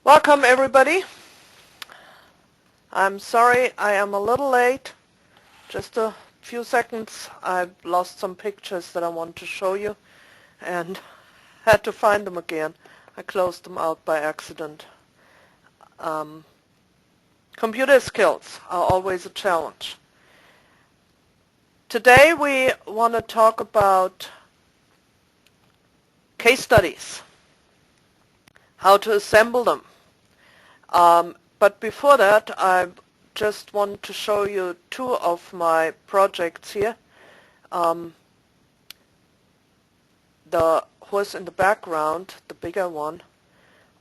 Welcome everybody. I'm sorry I am a little late. Just a few seconds. I've lost some pictures that I want to show you and had to find them again. I closed them out by accident. Computer skills are always a challenge. Today we want to talk about case studies, how to assemble them. But before that, I just want to show you two of my projects here. The horse in the background, the bigger one,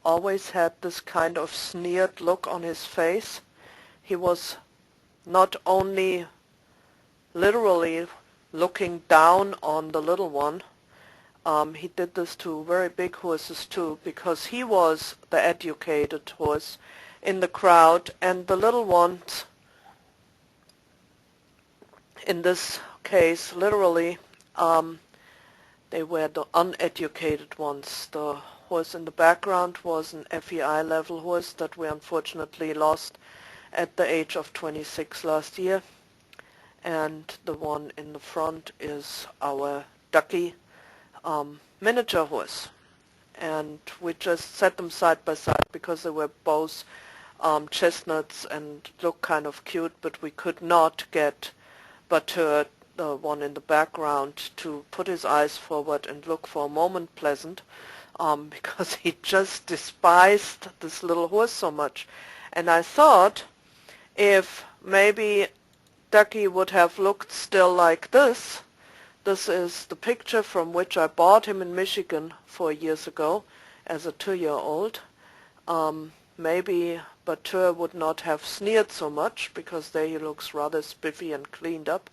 always had this kind of sneered look on his face. He was not only literally looking down on the little one, he did this to very big horses too, because he was the educated horse in the crowd, and the little ones, in this case literally, they were the uneducated ones. The horse in the background was an FEI level horse that we unfortunately lost at the age of 26 last year, and the one in the front is our Ducky miniature horse. And we just set them side by side because they were both chestnuts and look kind of cute, but we could not get Batur, the one in the background, to put his eyes forward and look for a moment pleasant, because he just despised this little horse so much. And I thought if maybe Ducky would have looked still like this. This is the picture from which I bought him in Michigan 4 years ago as a 2-year-old. Maybe Batur would not have sneered so much, because there he looks rather spiffy and cleaned up.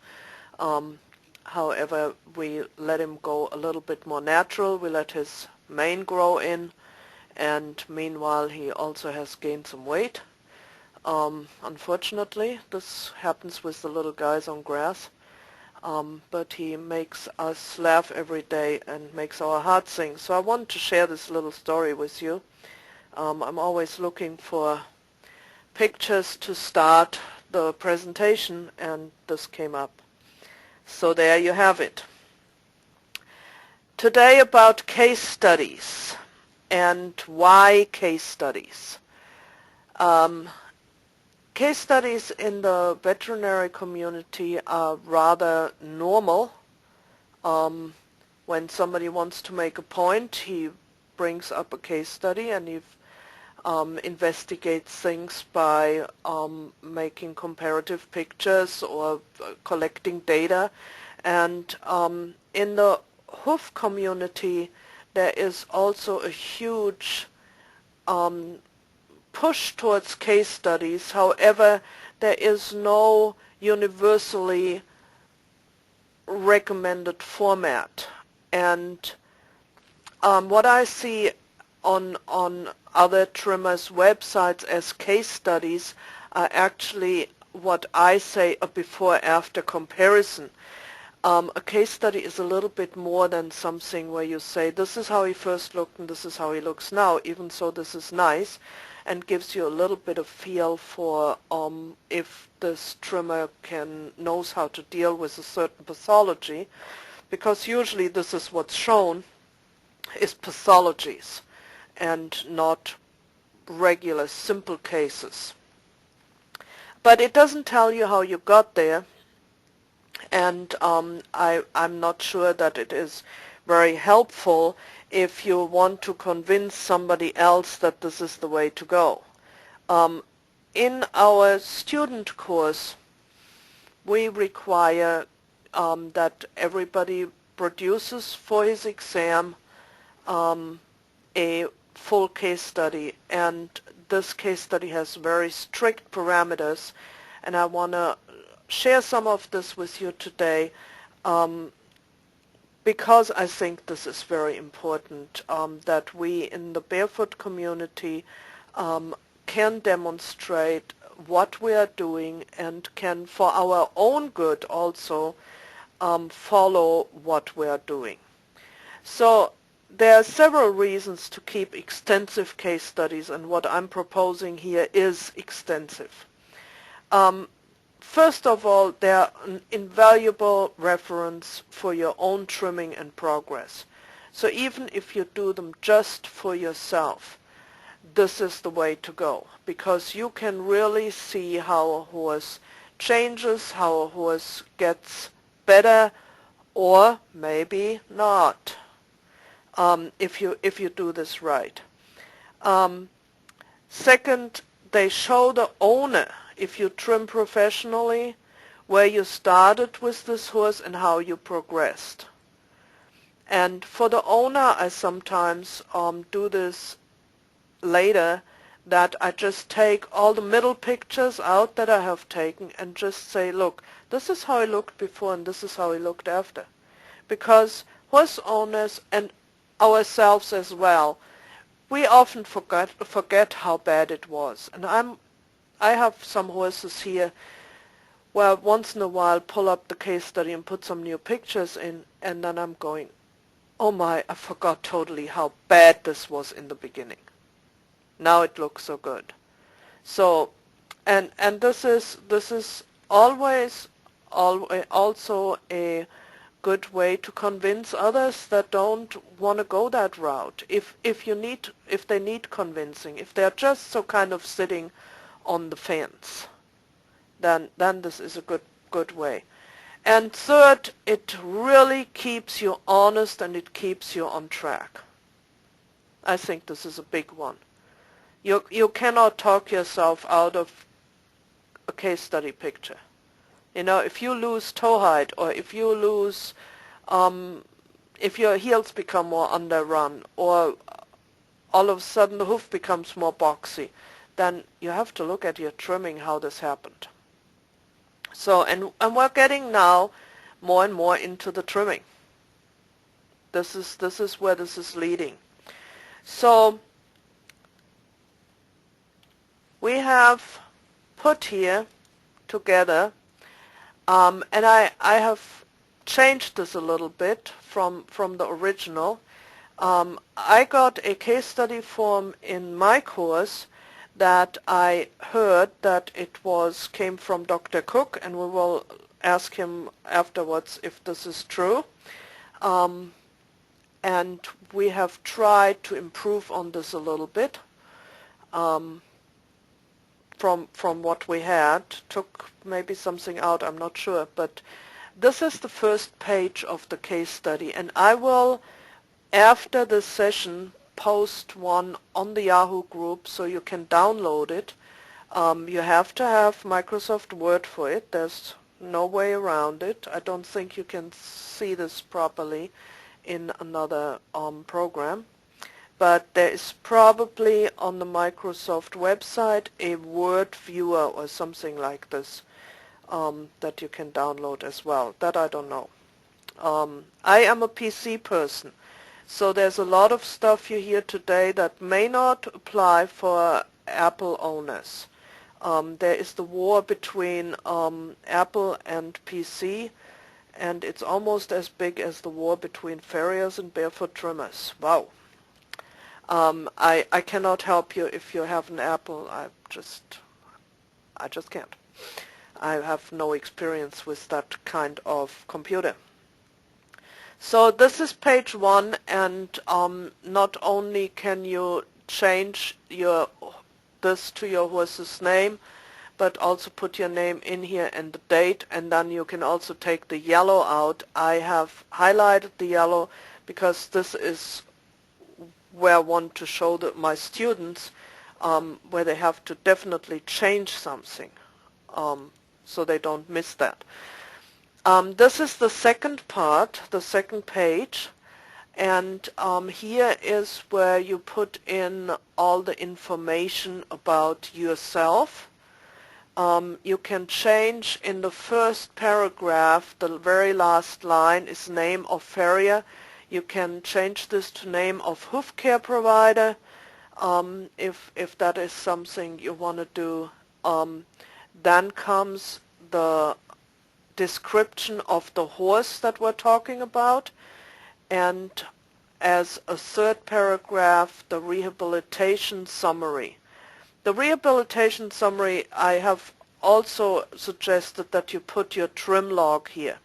However, we let him go a little bit more natural. We let his mane grow in, and meanwhile he also has gained some weight. Unfortunately, this happens with the little guys on grass. But he makes us laugh every day and makes our hearts sing. So I want to share this little story with you. I'm always looking for pictures to start the presentation, and this came up. So there you have it. Today about case studies and why case studies. Case studies in the veterinary community are rather normal. When somebody wants to make a point, he brings up a case study and he investigates things by making comparative pictures or collecting data. And in the hoof community, there is also a huge push towards case studies. However, there is no universally recommended format. And what I see on other trimmers' websites as case studies are actually what I say a before-after comparison. A case study is a little bit more than something where you say, this is how he first looked and this is how he looks now, even so this is nice, and gives you a little bit of feel for if this trimmer knows how to deal with a certain pathology, because usually this is what's shown is pathologies and not regular simple cases. But it doesn't tell you how you got there, and I'm not sure that it is very helpful if you want to convince somebody else that this is the way to go. In our student course, we require that everybody produces for his exam a full case study, and this case study has very strict parameters, and I want to share some of this with you today because I think this is very important, that we in the barefoot community can demonstrate what we are doing and can, for our own good also, follow what we are doing. So there are several reasons to keep extensive case studies, and what I'm proposing here is extensive. First of all, they're an invaluable reference for your own trimming and progress. So even if you do them just for yourself, this is the way to go, because you can really see how a horse changes, how a horse gets better, or maybe not, if you do this right. Second, they show the owner, if you trim professionally, where you started with this horse and how you progressed. And for the owner, I sometimes do this later, that I just take all the middle pictures out that I have taken and just say, look, this is how he looked before and this is how he looked after. Because horse owners and ourselves as well, we often forget how bad it was. And I have some horses here where once in a while pull up the case study and put some new pictures in, and then I'm going, oh my, I forgot totally how bad this was in the beginning. Now it looks so good. So, and this is always also a good way to convince others that don't want to go that route. If they need convincing, if they're just so kind of sitting on the fence, then this is a good way. And third, it really keeps you honest and it keeps you on track. I think this is a big one. You cannot talk yourself out of a case study picture. You know, if you lose toe height, or if you lose, if your heels become more underrun, or all of a sudden the hoof becomes more boxy, then you have to look at your trimming, how this happened. So, and we're getting now more and more into the trimming. This is where this is leading. So, we have put here together, and I have changed this a little bit from the original. I got a case study form in my course that I heard that it came from Dr. Cook, and we will ask him afterwards if this is true. And we have tried to improve on this a little bit. From what we had, took maybe something out, I'm not sure, but this is the first page of the case study, and I will, after this session, post one on the Yahoo group so you can download it. You have to have Microsoft Word for it. There's no way around it. I don't think you can see this properly in another program. But there is probably on the Microsoft website a Word viewer or something like this that you can download as well. That I don't know. I am a PC person, so there's a lot of stuff you hear today that may not apply for Apple owners. There is the war between Apple and PC, and it's almost as big as the war between farriers and barefoot trimmers. Wow. I cannot help you if you have an Apple. I just can't. I have no experience with that kind of computer. So this is page one, and not only can you change this to your horse's name, but also put your name in here and the date, and then you can also take the yellow out. I have highlighted the yellow because this is where I want to show my students where they have to definitely change something so they don't miss that. This is the second part, the second page, and here is where you put in all the information about yourself. You can change in the first paragraph, the very last line is name of farrier. You can change this to name of hoof care provider if that is something you want to do. Then comes the description of the horse that we're talking about, and as a third paragraph the rehabilitation summary. The rehabilitation summary, I have also suggested that you put your trim log here.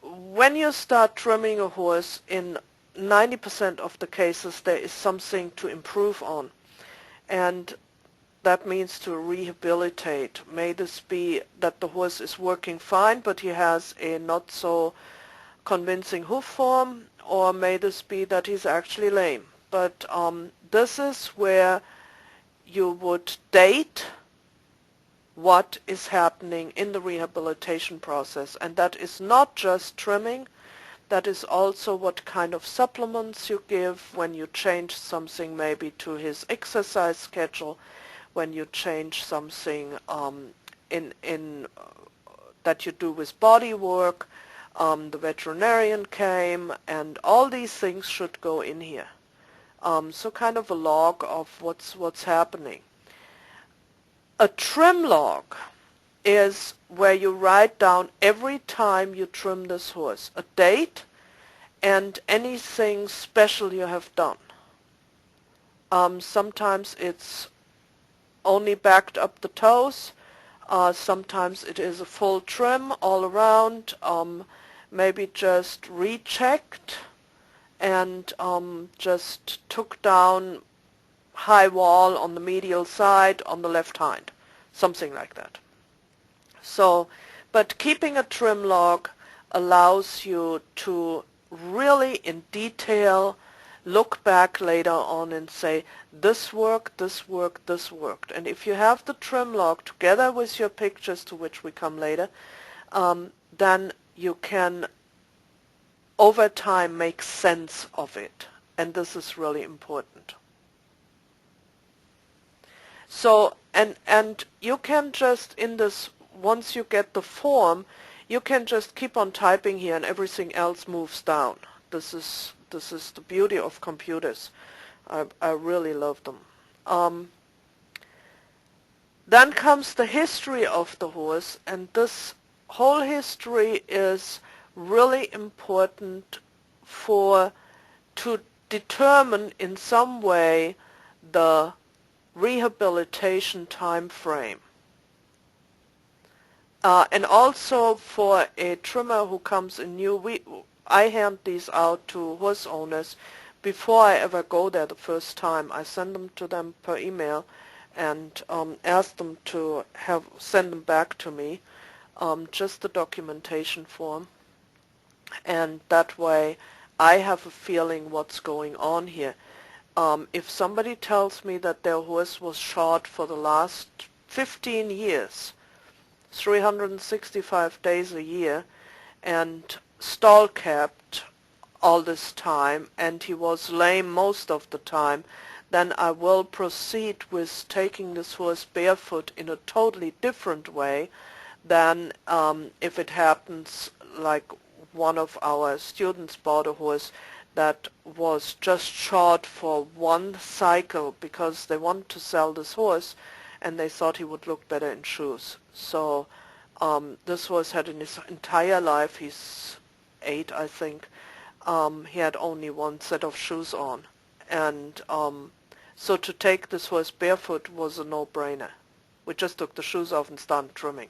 When you start trimming a horse, in 90% of the cases there is something to improve on, and that means to rehabilitate. May this be that the horse is working fine but he has a not so convincing hoof form, or may this be that he's actually lame. But this is where you would date what is happening in the rehabilitation process, and that is not just trimming, that is also what kind of supplements you give, when you change something maybe to his exercise schedule, when you change something that you do with body work. The veterinarian came, and all these things should go in here. So kind of a log of what's happening. A trim log is where you write down every time you trim this horse, a date and anything special you have done. Sometimes it's only backed up the toes, sometimes it is a full trim all around, maybe just rechecked and just took down high wall on the medial side on the left hind, something like that. So, but keeping a trim log allows you to really in detail look back later on and say, this worked, this worked, this worked. And if you have the trim log together with your pictures, to which we come later, then you can over time make sense of it. And this is really important. So, and you can just, in this, once you get the form, you can just keep on typing here and everything else moves down. This is the beauty of computers. I really love them. Then comes the history of the horse, and this whole history is really important to determine in some way the rehabilitation time frame. And also for a trimmer who comes in new, I hand these out to horse owners before I ever go there the first time. I send them to them per email and ask them to send them back to me, just the documentation form. And that way I have a feeling what's going on here. If somebody tells me that their horse was shod for the last 15 years, 365 days a year, and stall kept all this time, and he was lame most of the time, then I will proceed with taking this horse barefoot in a totally different way than if it happens like one of our students bought a horse that was just shod for one cycle because they wanted to sell this horse and they thought he would look better in shoes. So this horse had in his entire life, he's 8 I think, he had only one set of shoes on. And so to take this horse barefoot was a no-brainer. We just took the shoes off and started trimming.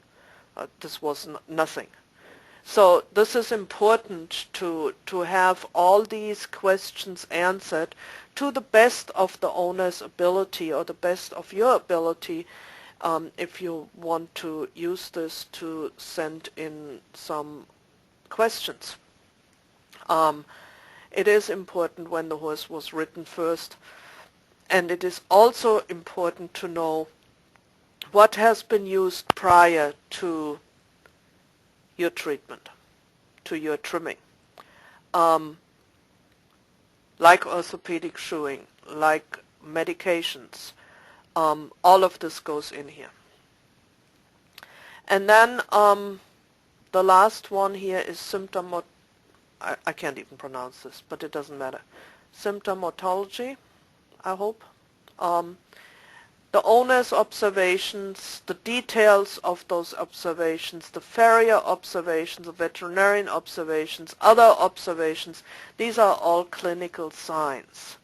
This was nothing. So this is important to have all these questions answered to the best of the owner's ability or the best of your ability, if you want to use this to send in some questions. It is important when the horse was ridden first, and it is also important to know what has been used prior to your treatment, to your trimming. Like orthopedic shoeing, like medications, all of this goes in here. And then the last one here is I can't even pronounce this, but it doesn't matter. Symptomatology, I hope. the owner's observations, the details of those observations, the farrier observations, the veterinarian observations, other observations, these are all clinical signs.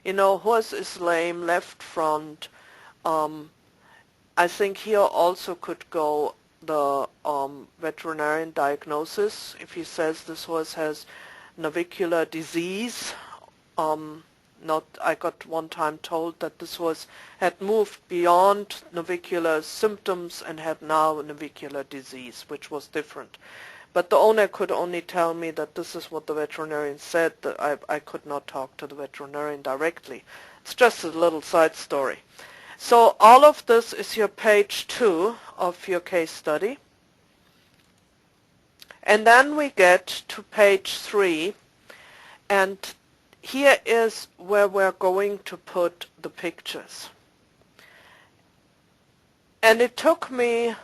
You know, horse is lame, left front. I think here also could go the veterinarian diagnosis. If he says this horse has navicular disease, I got one time told that this horse had moved beyond navicular symptoms and had now navicular disease, which was different. But the owner could only tell me that this is what the veterinarian said, that I could not talk to the veterinarian directly. It's just a little side story. So all of this is your page 2 of your case study. And then we get to page 3, and here is where we're going to put the pictures. And it took me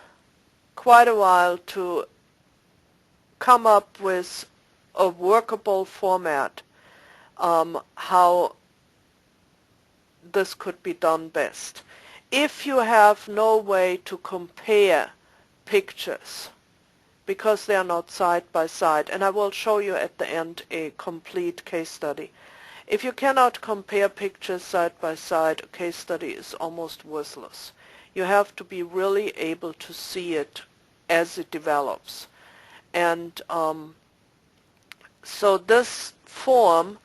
quite a while to come up with a workable format, how this could be done best. If you have no way to compare pictures, because they are not side by side, and I will show you at the end a complete case study. If you cannot compare pictures side by side, a case study is almost worthless. You have to be really able to see it as it develops. And so this form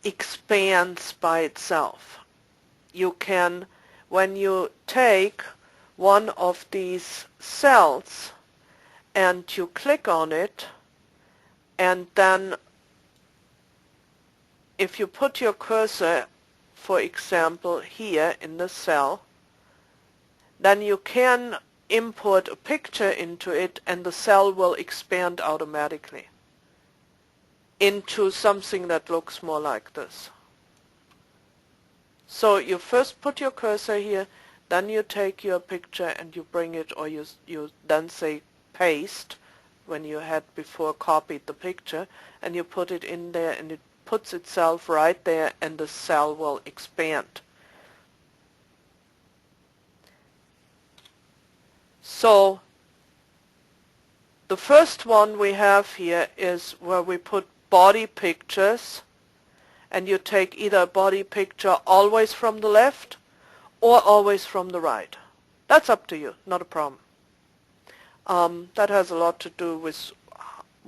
expands by itself. You can, when you take one of these cells and you click on it, and then if you put your cursor, for example, here in the cell, then you can import a picture into it and the cell will expand automatically into something that looks more like this. So you first put your cursor here, then you take your picture and you bring it, or you then say paste, when you had before copied the picture, and you put it in there and it puts itself right there and the cell will expand. So the first one we have here is where we put body pictures, and you take either a body picture always from the left or always from the right. That's up to you, not a problem. That has a lot to do with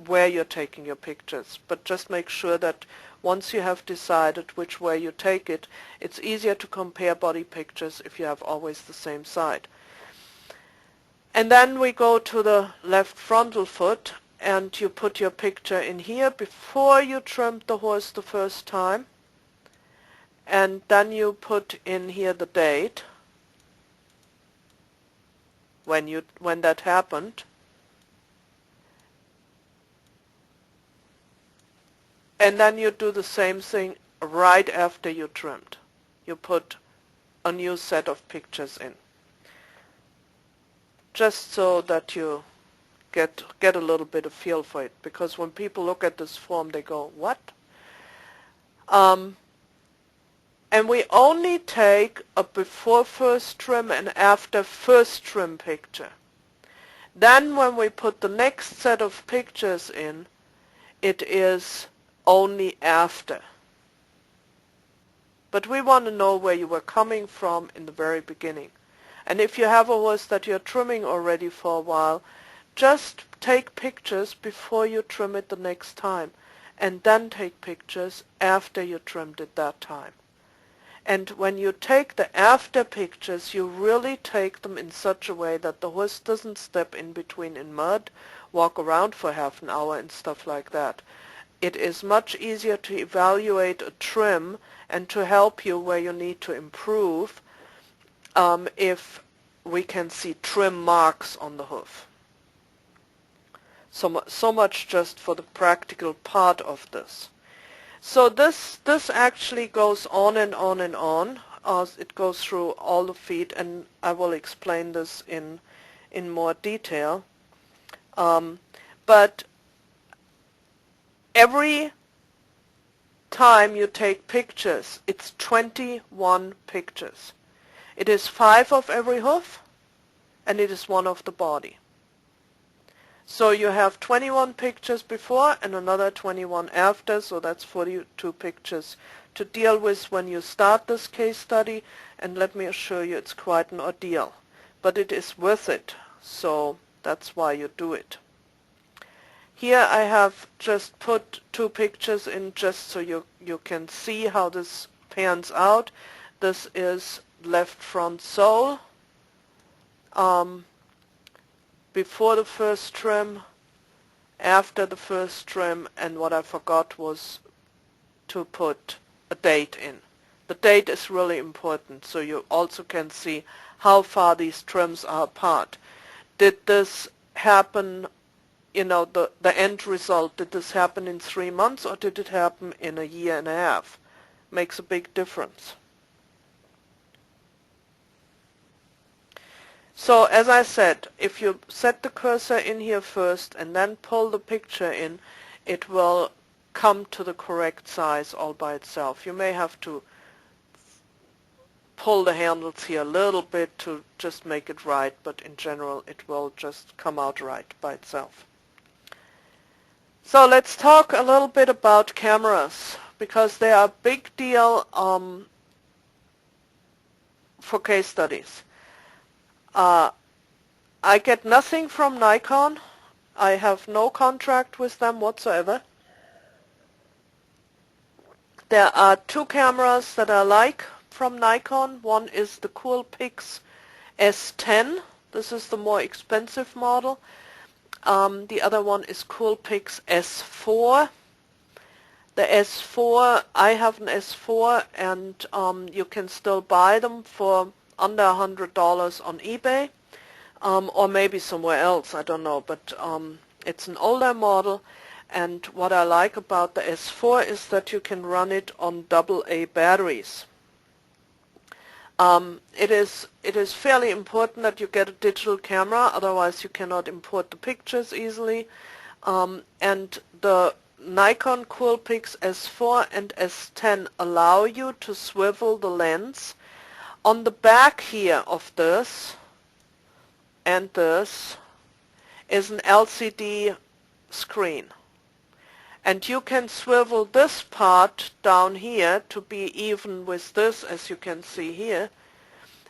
where you're taking your pictures, but just make sure that once you have decided which way you take it, it's easier to compare body pictures if you have always the same side. And then we go to the left frontal foot, and you put your picture in here before you trimmed the horse the first time, and then you put in here the date when that happened, and then you do the same thing right after you trimmed. You put a new set of pictures in, just so that you get a little bit of feel for it, because when people look at this form they go, what? And we only take a before first trim and after first trim picture. Then when we put the next set of pictures in, it is only after. But we want to know where you were coming from in the very beginning. And if you have a horse that you're trimming already for a while, just take pictures before you trim it the next time, and then take pictures after you trimmed it that time. And when you take the after pictures, you really take them in such a way that the horse doesn't step in between in mud, walk around for half an hour and stuff like that. It is much easier to evaluate a trim and to help you where you need to improve if we can see trim marks on the hoof. So much just for the practical part of this. So this actually goes on and on and on. It goes through all the feet, and I will explain this in more detail. But every time you take pictures, it's 21 pictures. It is 5 of every hoof, and it is 1 of the body. So you have 21 pictures before and another 21 after, so that's 42 pictures to deal with when you start this case study, and let me assure you it's quite an ordeal. But it is worth it, so that's why you do it. Here I have just put 2 pictures in just so you can see how this pans out. This is left front sole. Before the first trim, after the first trim, and what I forgot was to put a date in. The date is really important, so you also can see how far these trims are apart. Did this happen, you know, the end result, did this happen in 3 months or did it happen in a year and a half? Makes a big difference. So as I said, if you set the cursor in here first and then pull the picture in, it will come to the correct size all by itself. You may have to pull the handles here a little bit to just make it right, but in general it will just come out right by itself. So let's talk a little bit about cameras, because they are a big deal for case studies. I get nothing from Nikon. I have no contract with them whatsoever. There are 2 cameras that I like from Nikon. One is the Coolpix S10. This is the more expensive model. The other one is Coolpix S4. The S4, I have an S4, and you can still buy them for under $100 on eBay, or maybe somewhere else, I don't know, but it's an older model, and what I like about the S4 is that you can run it on AA batteries. It is fairly important that you get a digital camera, otherwise you cannot import the pictures easily, and the Nikon Coolpix S4 and S10 allow you to swivel the lens. On the back here of this and this is an LCD screen, and you can swivel this part down here to be even with this, as you can see here,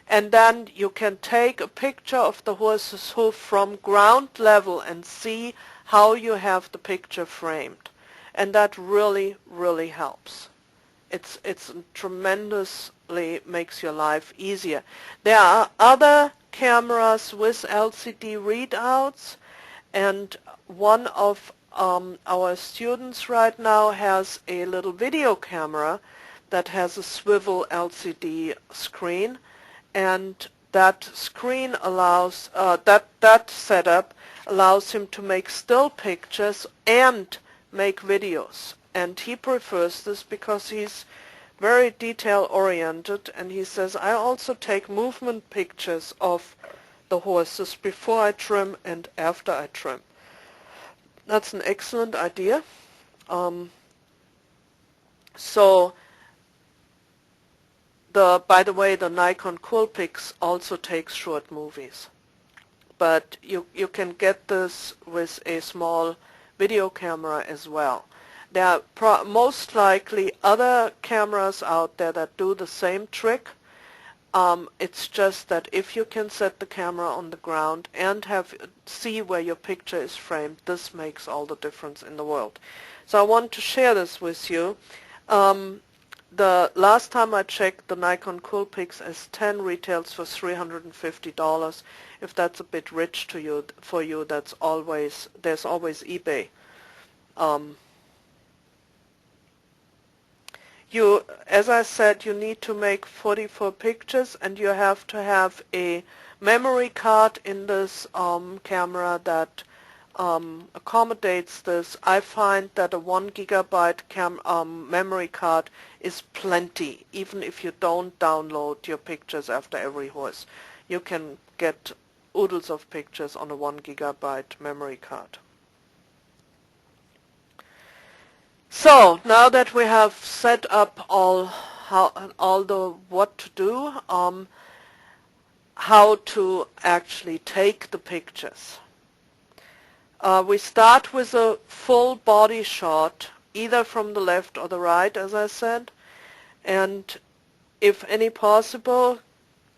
and then you can take a picture of the horse's hoof from ground level and see how you have the picture framed, and that really helps. It's tremendously makes your life easier. There are other cameras with LCD readouts, and one of our students right now has a little video camera that has a swivel LCD screen, and that screen allows that setup allows him to make still pictures and make videos. And he prefers this because he's very detail oriented, and he says, I also take movement pictures of the horses before I trim and after I trim. That's an excellent idea. By the way, the Nikon Coolpix also takes short movies, but you can get this with a small video camera as well. There are most likely other cameras out there that do the same trick. It's just that if you can set the camera on the ground and see where your picture is framed, this makes all the difference in the world. So I want to share this with you. The last time I checked, the Nikon Coolpix S10 retails for $350. If that's a bit rich for you, there's always eBay. As I said, you need to make 44 pictures, and you have to have a memory card in this camera that accommodates this. I find that a 1 gigabyte memory card is plenty, even if you don't download your pictures after every horse. You can get oodles of pictures on a 1 gigabyte memory card. So now that we have set up all the what to do, how to actually take the pictures. We start with a full body shot, either from the left or the right, as I said, and if any possible,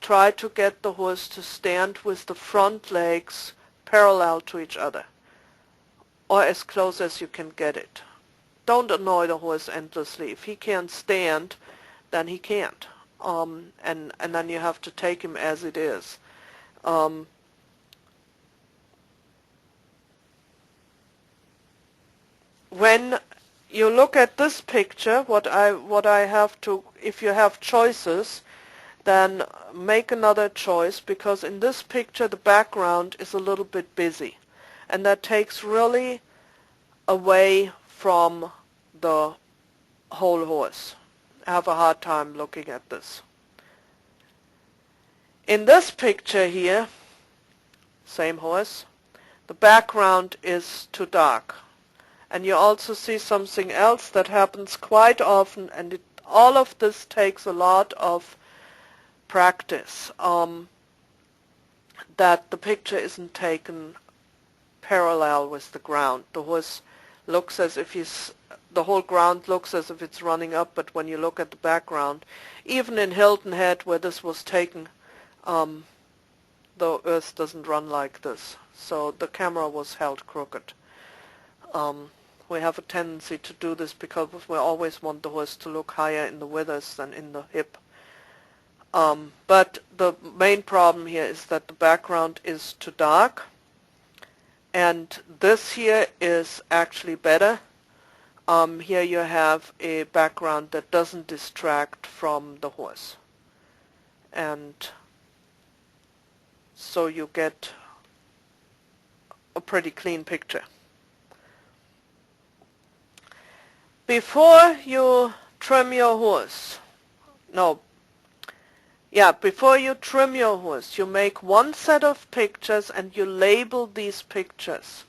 try to get the horse to stand with the front legs parallel to each other, or as close as you can get it. Don't annoy the horse endlessly. If he can't stand, then he can't. And then you have to take him as it is. When you look at this picture, what I have to, if you have choices, then make another choice, because in this picture the background is a little bit busy, and that takes really away from the whole horse. I have a hard time looking at this. In this picture here, same horse, the background is too dark. And you also see something else that happens quite often, and all of this takes a lot of practice, that the picture isn't taken parallel with the ground. The horse looks as if the whole ground looks as if it's running up, but when you look at the background, even in Hilton Head where this was taken, the earth doesn't run like this. So the camera was held crooked. We have a tendency to do this because we always want the horse to look higher in the withers than in the hip. But the main problem here is that the background is too dark, and this here is actually better. Here you have a background that doesn't distract from the horse, and so you get a pretty clean picture. Before you trim your horse, before you trim your horse, you make one set of pictures and you label these pictures.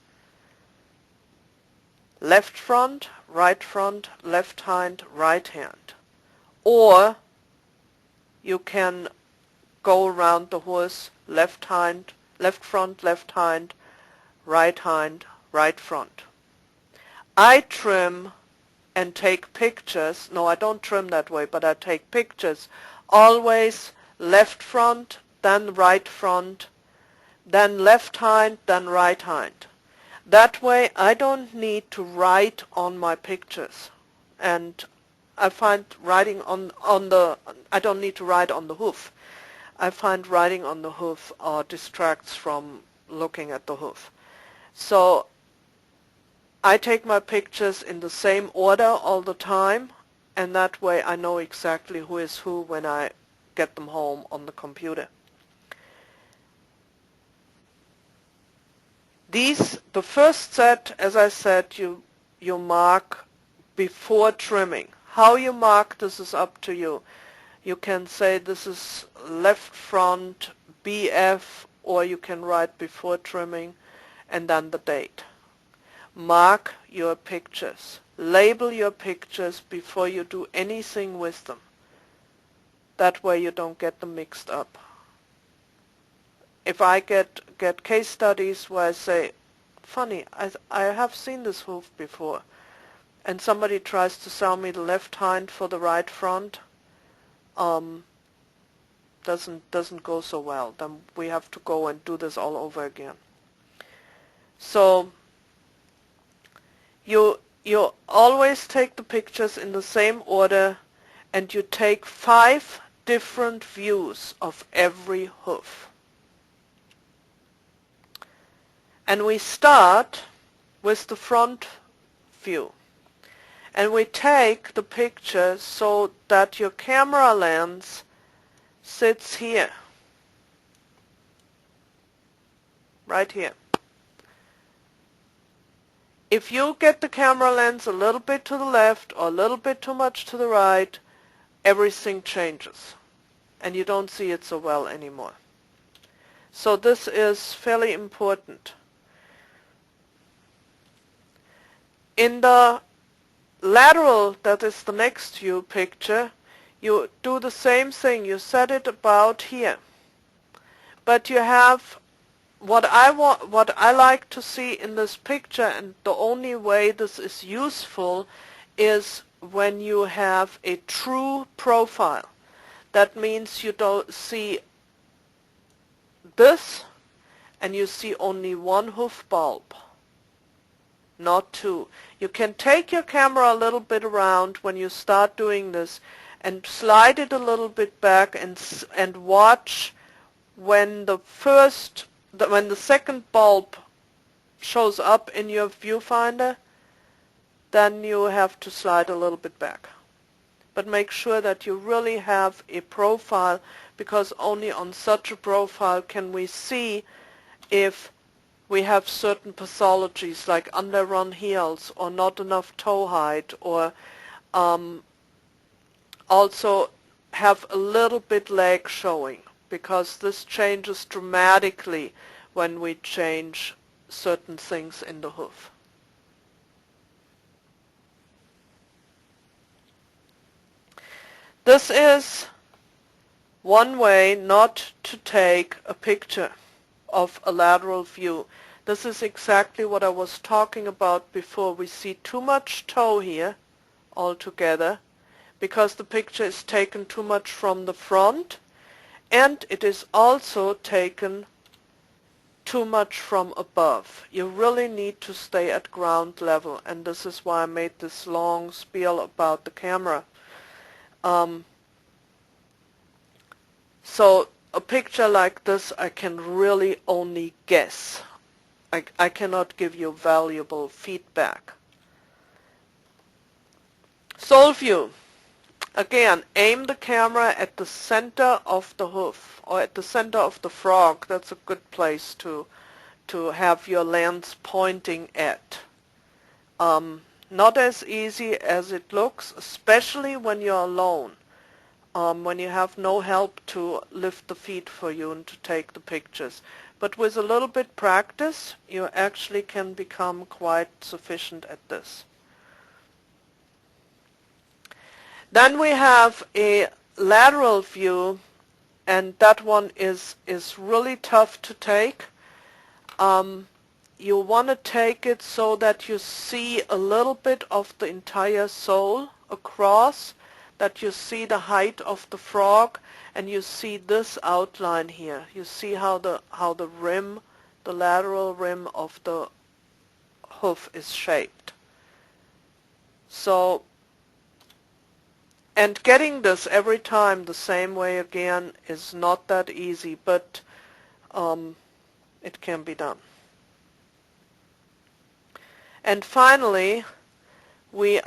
Left front, left hind, right hand. Or you can go around the horse, left front, right hind, right front. I trim and take pictures. No, I don't trim that way, but I take pictures. Always left front, then right front, then left hind, then right hind. That way I don't need to write on my pictures. And I find writing I don't need to write on the hoof. I find writing on the hoof distracts from looking at the hoof. So I take my pictures in the same order all the time, and that way I know exactly who is who when I get them home on the computer. The first set, as I said, you mark before trimming. How you mark this is up to you. You can say this is left front BF, or you can write before trimming and then the date. Mark your pictures. Label your pictures before you do anything with them. That way you don't get them mixed up. If I get case studies where I say, funny, I have seen this hoof before, and somebody tries to sell me the left hind for the right front, doesn't go so well. Then we have to go and do this all over again. So you always take the pictures in the same order, and you take 5 different views of every hoof. And we start with the front view. And we take the picture so that your camera lens sits here. Right here. If you get the camera lens a little bit to the left or a little bit too much to the right, everything changes. And you don't see it so well anymore. So this is fairly important. In the lateral, that is the next view picture, you do the same thing. You set it about here. but you have what I like to see in this picture, and the only way this is useful is when you have a true profile. That means you don't see this and you see only one hoof bulb, not two. You can take your camera a little bit around when you start doing this and slide it a little bit back and watch when the second bulb shows up in your viewfinder. Then you have to slide a little bit back. But make sure that you really have a profile, because only on such a profile can we see if we have certain pathologies like underrun heels or not enough toe height, or also have a little bit leg showing, because this changes dramatically when we change certain things in the hoof. This is one way not to take a picture of a lateral view. This is exactly what I was talking about before. We see too much toe here altogether because the picture is taken too much from the front, and it is also taken too much from above. You really need to stay at ground level, and this is why I made this long spiel about the camera. So a picture like this I can really only guess. I cannot give you valuable feedback. Sole view. Again, aim the camera at the center of the hoof or at the center of the frog. That's a good place to have your lens pointing at. Not as easy as it looks, especially when you're alone. When you have no help to lift the feet for you and to take the pictures. But with a little bit practice, you actually can become quite sufficient at this. Then we have a lateral view, and that one is really tough to take. You want to take it so that you see a little bit of the entire sole across, that you see the height of the frog, and you see this outline here. You see how the rim, the lateral rim of the hoof is shaped. So, and getting this every time the same way again is not that easy, but it can be done. And finally, we're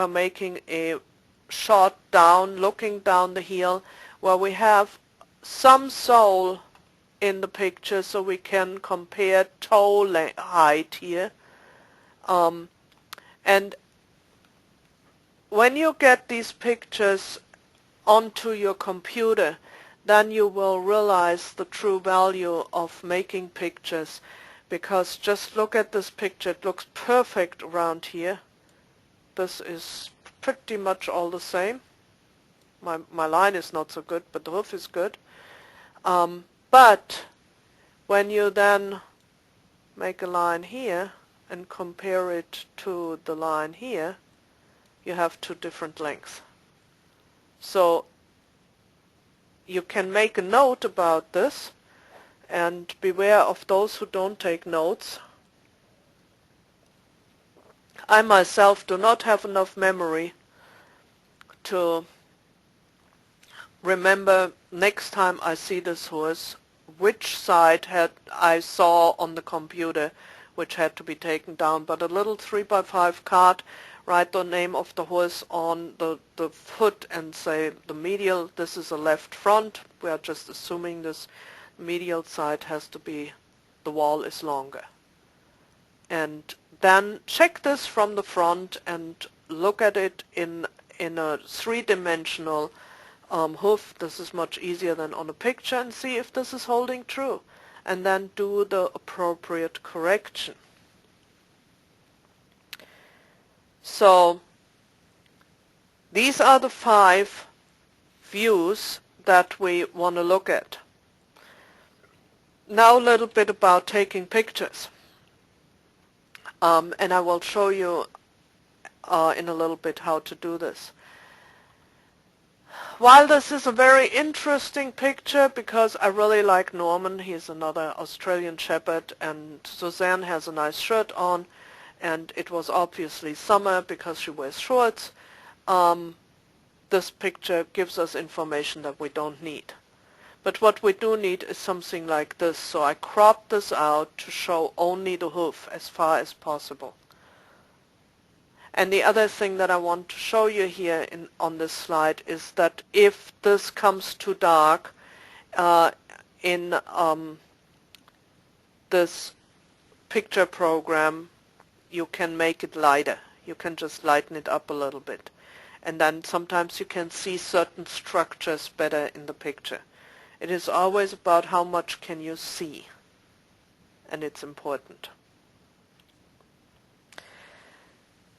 making a shot down, looking down the heel, where we have some sole in the picture, so we can compare toe height here. And when you get these pictures onto your computer, then you will realize the true value of making pictures, because just look at this picture. It looks perfect around here. This is pretty much all the same. My line is not so good, but the hoof is good. But when you then make a line here and compare it to the line here, you have two different lengths. So you can make a note about this, and beware of those who don't take notes. I myself do not have enough memory to remember next time I see this horse which side I saw on the computer which had to be taken down. But a little 3x5 card, write the name of the horse on the foot and say the medial, this is a left front. We are just assuming this medial side has to be, the wall is longer. And then check this from the front and look at it in a three-dimensional hoof. This is much easier than on a picture, and see if this is holding true. And then do the appropriate correction. So these are the 5 views that we want to look at. Now a little bit about taking pictures. And I will show you in a little bit how to do this. While this is a very interesting picture, because I really like Norman, he's another Australian Shepherd, and Suzanne has a nice shirt on, and it was obviously summer because she wears shorts, this picture gives us information that we don't need. But what we do need is something like this, so I cropped this out to show only the hoof as far as possible. And the other thing that I want to show you here on this slide is that if this comes too dark in this picture program, you can make it lighter. You can just lighten it up a little bit. And then sometimes you can see certain structures better in the picture. It is always about how much can you see, and it's important.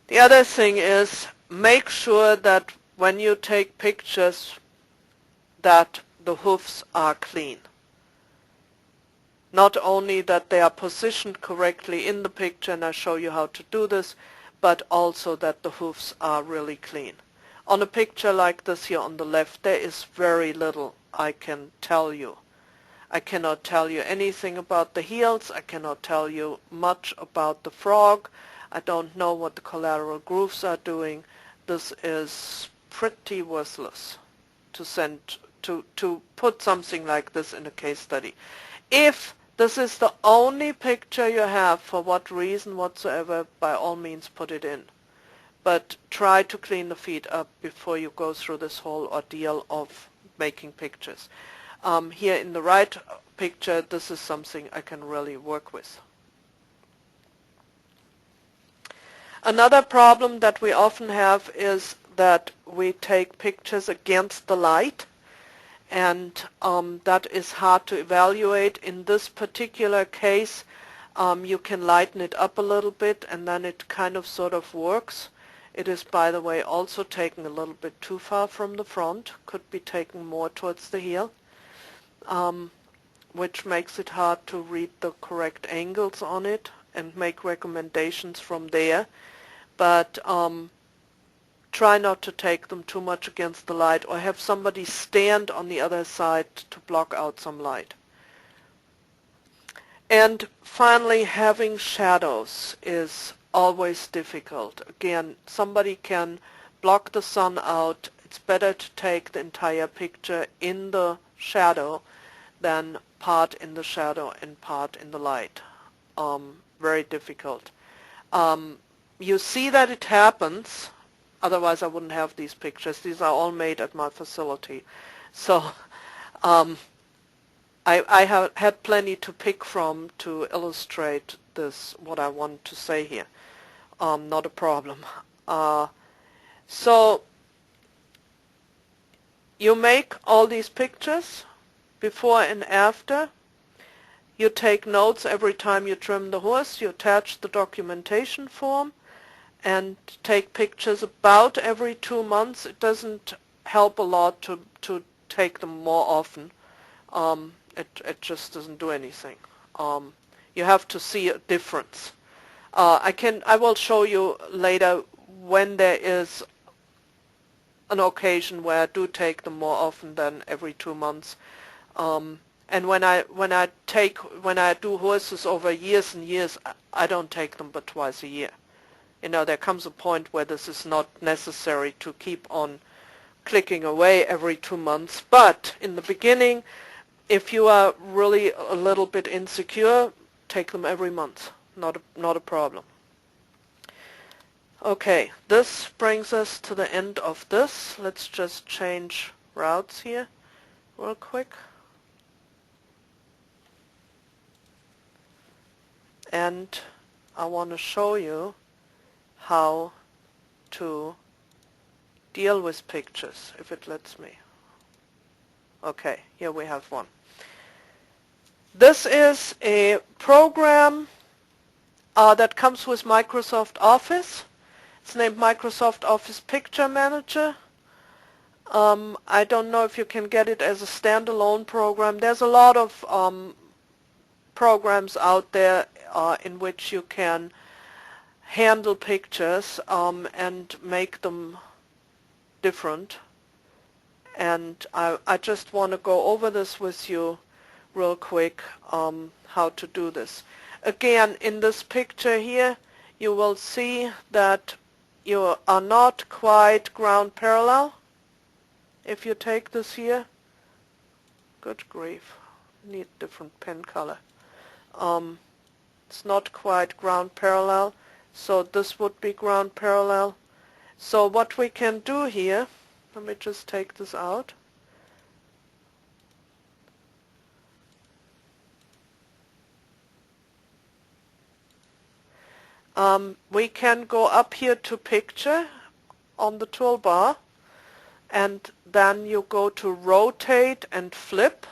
The other thing is, make sure that when you take pictures that the hoofs are clean. Not only that they are positioned correctly in the picture, and I show you how to do this, but also that the hoofs are really clean. On a picture like this here on the left, there is very little I can tell you. I cannot tell you anything about the heels. I cannot tell you much about the frog. I don't know what the collateral grooves are doing. This is pretty worthless to put something like this in a case study. If this is the only picture you have, for what reason whatsoever, by all means put it in. But try to clean the feet up before you go through this whole ordeal of making pictures. Here in the right picture, this is something I can really work with. Another problem that we often have is that we take pictures against the light, and that is hard to evaluate. In this particular case, you can lighten it up a little bit, and then it kind of sort of works. It is, by the way, also taken a little bit too far from the front, could be taken more towards the heel, which makes it hard to read the correct angles on it and make recommendations from there. But try not to take them too much against the light, or have somebody stand on the other side to block out some light. And finally, having shadows is always difficult. Again, somebody can block the sun out. It's better to take the entire picture in the shadow than part in the shadow and part in the light. Very difficult. You see that it happens, otherwise I wouldn't have these pictures. These are all made at my facility. So I have had plenty to pick from to illustrate this, what I want to say here. Not a problem. So you make all these pictures before and after. You take notes every time you trim the horse. You attach the documentation form and take pictures about every 2 months. It doesn't help a lot to take them more often. It just doesn't do anything. You have to see a difference. I will show you later when there is an occasion where I do take them more often than every 2 months. And when I do horses over years and years, I don't take them but twice a year. You know, there comes a point where this is not necessary to keep on clicking away every 2 months. But in the beginning, if you are really a little bit insecure, take them every month. Not a problem. Okay, this brings us to the end of this. Let's just change routes here real quick. And I want to show you how to deal with pictures, if it lets me. Okay, here we have one. This is a program that comes with Microsoft Office. It's named Microsoft Office Picture Manager. I don't know if you can get it as a standalone program. There's a lot of programs out there in which you can handle pictures and make them different. And I just want to go over this with you real quick, how to do this. Again, in this picture here, you will see that you are not quite ground parallel. If you take this here, good grief, need different pen color. It's not quite ground parallel, so this would be ground parallel. So what we can do here, let me just take this out. We can go up here to picture on the toolbar, and then you go to rotate and flip,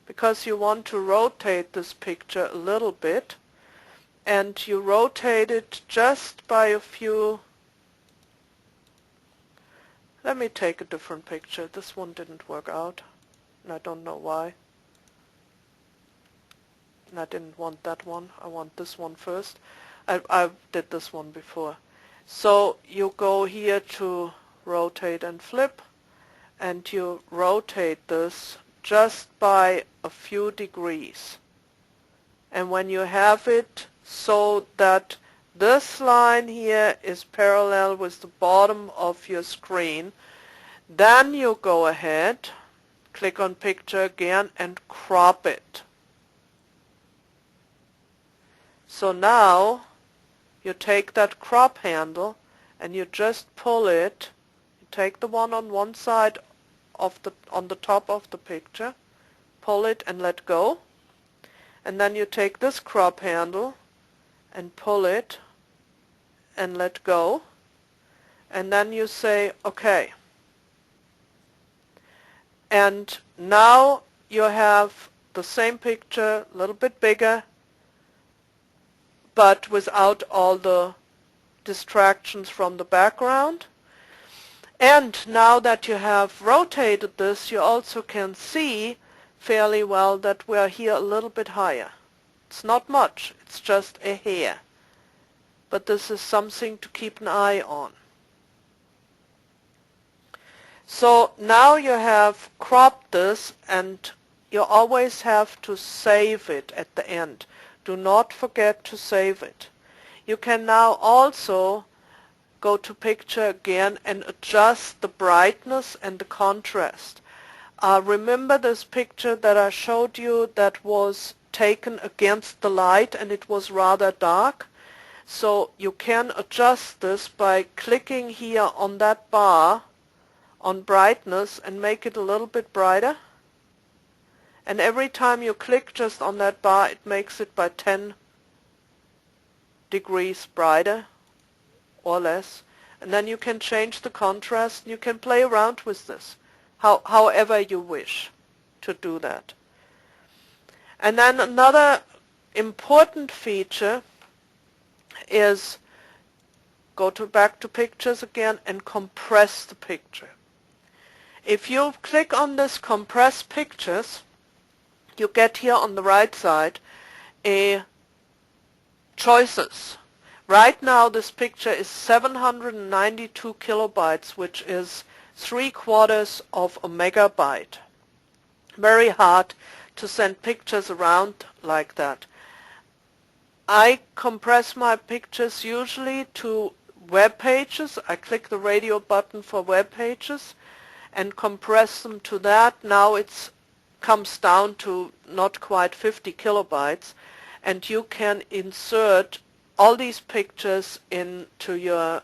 because you want to rotate this picture a little bit, and you rotate it just by a few. Let me take a different picture. This one didn't work out, and I don't know why. And I didn't want that one. I want this one first. I did this one before. So you go here to rotate and flip, and you rotate this just by a few degrees. And when you have it so that this line here is parallel with the bottom of your screen, then you go ahead, click on picture again, and crop it. So now you take that crop handle and you just pull it. You take the one on one side of on the top of the picture, pull it and let go. And then you take this crop handle and pull it and let go. And then you say, okay. And now you have the same picture, a little bit bigger, but without all the distractions from the background. And now that you have rotated this, you also can see fairly well that we are here a little bit higher. It's not much, it's just a hair. But this is something to keep an eye on. So now you have cropped this, and you always have to save it at the end. Do not forget to save it. You can now also go to picture again and adjust the brightness and the contrast. Remember this picture that I showed you that was taken against the light and it was rather dark? So you can adjust this by clicking here on that bar on brightness and make it a little bit brighter. And every time you click just on that bar, it makes it by 10 degrees brighter or less. And then you can change the contrast. You can play around with this, however you wish to do that. And then another important feature is back to pictures again and compress the picture. If you click on this compress pictures, you get here on the right side a choices. Right now this picture is 792 kilobytes, which is 3/4 of a megabyte. Very hard to send pictures around like that. I compress my pictures usually to web pages. I click the radio button for web pages and compress them to that. Now it comes down to not quite 50 kilobytes, and you can insert all these pictures into your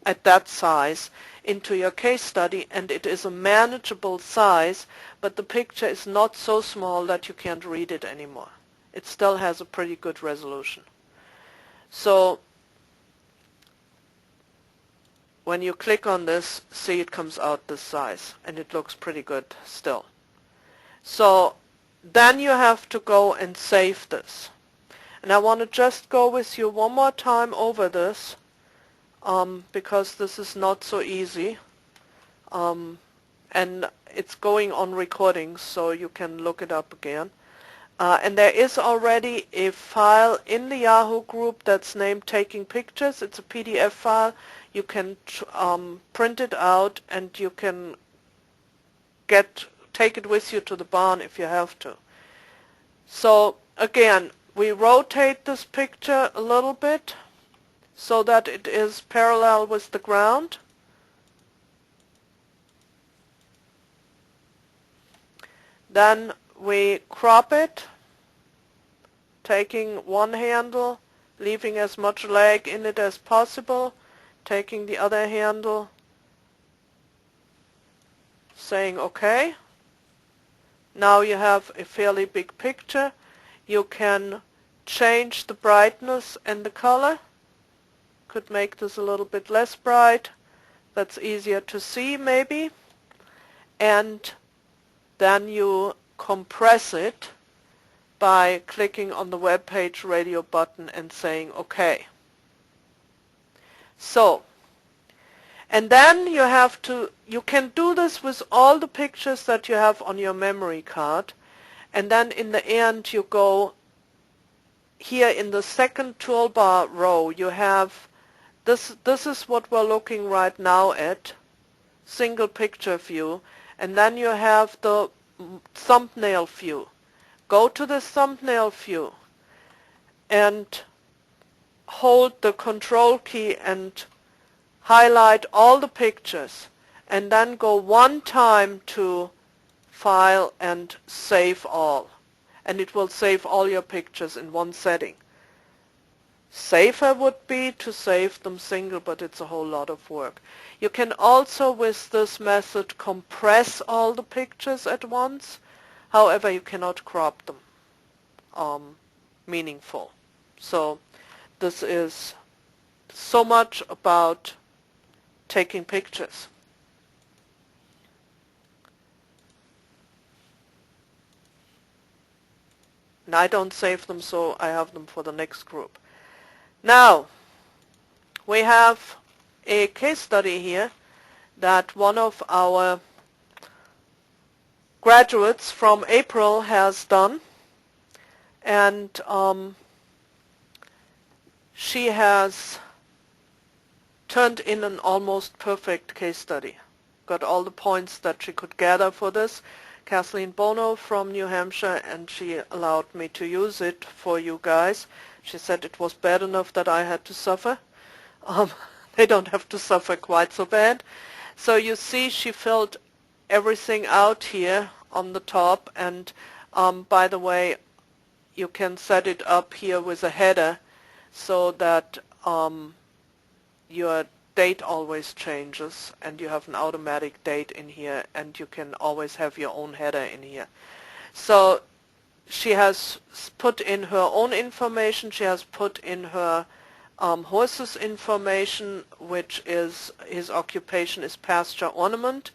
at that size into your case study, and it is a manageable size, but the picture is not so small that you can't read it anymore. It still has a pretty good resolution. So when you click on this, see, it comes out this size, and it looks pretty good still. So then you have to go and save this. And I want to just go with you one more time over this. because this is not so easy. And it's going on recording, so you can look it up again. And there is already a file in the Yahoo group that's named Taking Pictures. It's a PDF file. You can print it out, and you can take it with you to the barn if you have to. So again, we rotate this picture a little bit so that it is parallel with the ground. Then we crop it, taking one handle, leaving as much leg in it as possible, taking the other handle, saying OK. Now you have a fairly big picture. You can change the brightness and the color. Could make this a little bit less bright. That's easier to see maybe. And then you compress it by clicking on the web page radio button and saying OK. So, and then you can do this with all the pictures that you have on your memory card. And then in the end you go here in the second toolbar row. You have this is what we're looking right now at, single picture view. And then you have the thumbnail view. Go to the thumbnail view and hold the control key and highlight all the pictures, and then go one time to File and Save All, and it will save all your pictures in one setting. Safer would be to save them single, but it's a whole lot of work. You can also with this method compress all the pictures at once. However, you cannot crop them meaningful. So this is so much about taking pictures. And I don't save them, so I have them for the next group. Now, we have a case study here that one of our graduates from April has done, and she has turned in an almost perfect case study. Got all the points that she could gather for this. Kathleen Bono from New Hampshire, and she allowed me to use it for you guys. She said it was bad enough that I had to suffer. They don't have to suffer quite so bad. So you see she filled everything out here on the top, and by the way, you can set it up here with a header so that your date always changes, and you have an automatic date in here, and you can always have your own header in here. So she has put in her own information. She has put in her horse's information, which is his occupation is pasture ornament.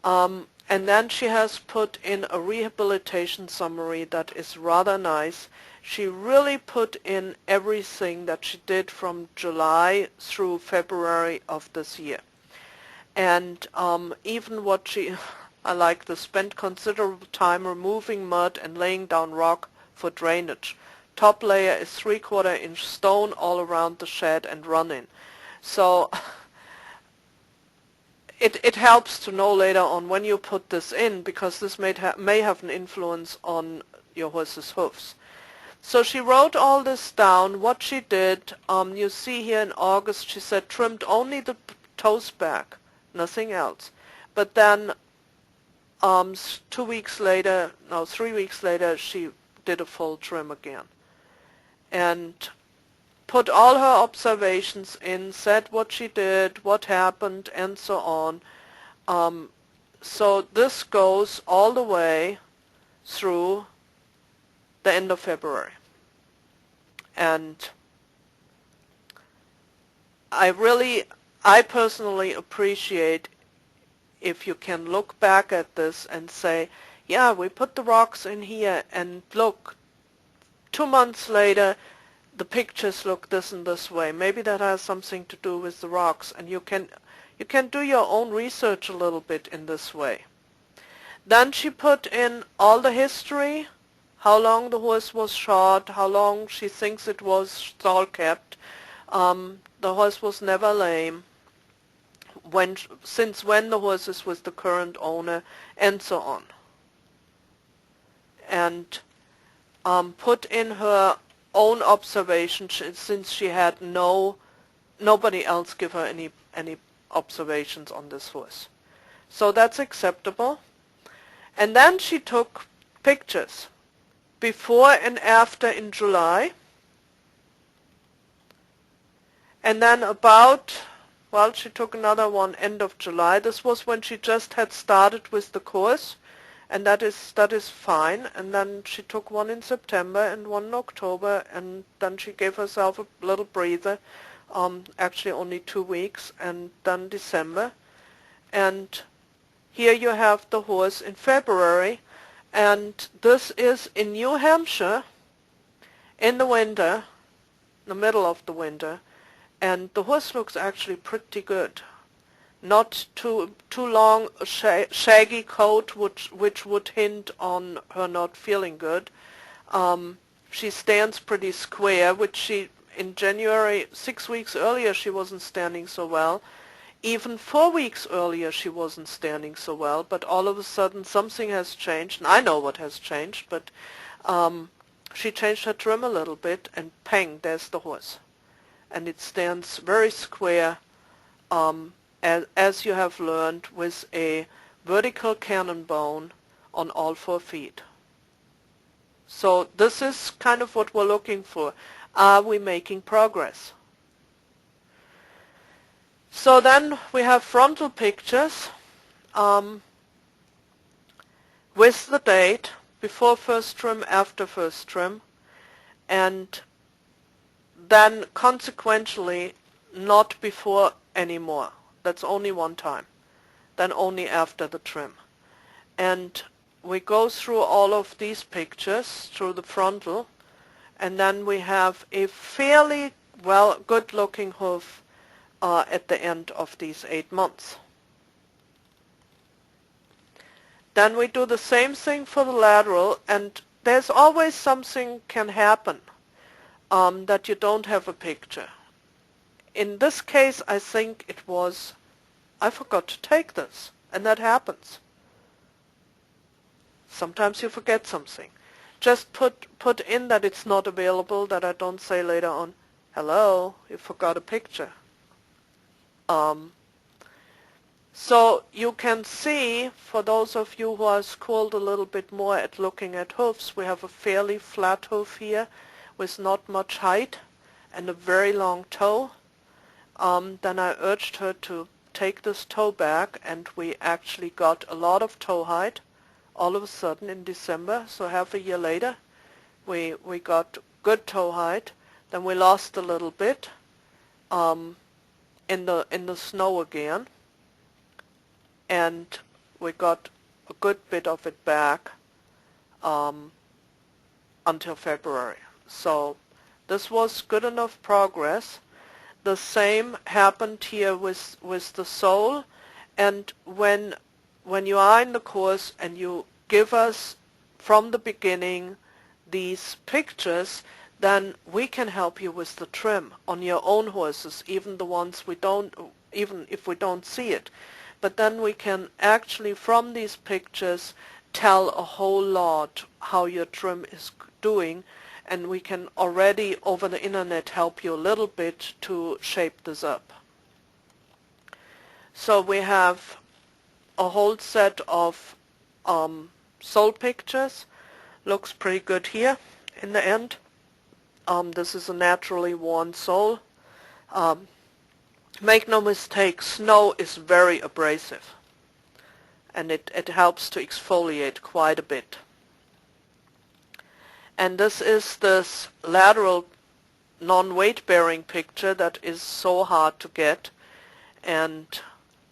And then she has put in a rehabilitation summary that is rather nice. She really put in everything that she did from July through February of this year. And even what I like this, spent considerable time removing mud and laying down rock for drainage. Top layer is 3/4 inch stone all around the shed and run-in. So it helps to know later on when you put this in, because this may have an influence on your horse's hoofs. So she wrote all this down, what she did. You see here in August she said trimmed only the toes back, nothing else. But then 3 weeks later, she did a full trim again. And put all her observations in, said what she did, what happened, and so on. So this goes all the way through the end of February. And I personally appreciate if you can look back at this and say, yeah, we put the rocks in here, and look, 2 months later, the pictures look this and this way. Maybe that has something to do with the rocks, and you can do your own research a little bit in this way. Then she put in all the history, how long the horse was shod, how long she thinks it was stall kept. The horse was never lame, since when the horse is with the current owner, and so on. And put in her own observation, since she had nobody else give her any observations on this horse. So that's acceptable. And then she took pictures before and after in July. And then she took another one end of July. This was when she just had started with the course, and that is fine. And then she took one in September and one in October, and then she gave herself a little breather, actually only 2 weeks, and then December. And here you have the horse in February, and this is in New Hampshire in the winter, the middle of the winter, and the horse looks actually pretty good. Not too long, shaggy coat, which would hint on her not feeling good. She stands pretty square, which she, in January, 6 weeks earlier, she wasn't standing so well. Even 4 weeks earlier, she wasn't standing so well, but all of a sudden something has changed, and I know what has changed, but she changed her trim a little bit, and pang, there's the horse. And it stands very square, as you have learned, with a vertical cannon bone on all 4 feet. So this is kind of what we're looking for. Are we making progress? So then we have frontal pictures with the date, before first trim, after first trim, and then consequentially not before anymore. That's only one time. Then only after the trim. And we go through all of these pictures through the frontal, and then we have a fairly good looking hoof at the end of these 8 months. Then we do the same thing for the lateral, and there's always something can happen that you don't have a picture. In this case, I think it was, I forgot to take this, and that happens. Sometimes you forget something. Just put in that it's not available, that I don't say later on, hello, you forgot a picture. So you can see, for those of you who are schooled a little bit more at looking at hoofs, we have a fairly flat hoof here with not much height and a very long toe. Then I urged her to take this toe back, and we actually got a lot of toe height all of a sudden in December. So half a year later, we got good toe height. Then we lost a little bit in the snow again, and we got a good bit of it back until February. So this was good enough progress. The same happened here with the sole, and when you are in the course and you give us from the beginning these pictures, then we can help you with the trim on your own horses, even the ones even if we don't see it. But then we can actually, from these pictures, tell a whole lot how your trim is doing, and we can already over the internet help you a little bit to shape this up. So we have a whole set of sole pictures. Looks pretty good here in the end. This is a naturally worn sole. Make no mistake, snow is very abrasive, and it helps to exfoliate quite a bit. And this is this lateral non-weight-bearing picture that is so hard to get. And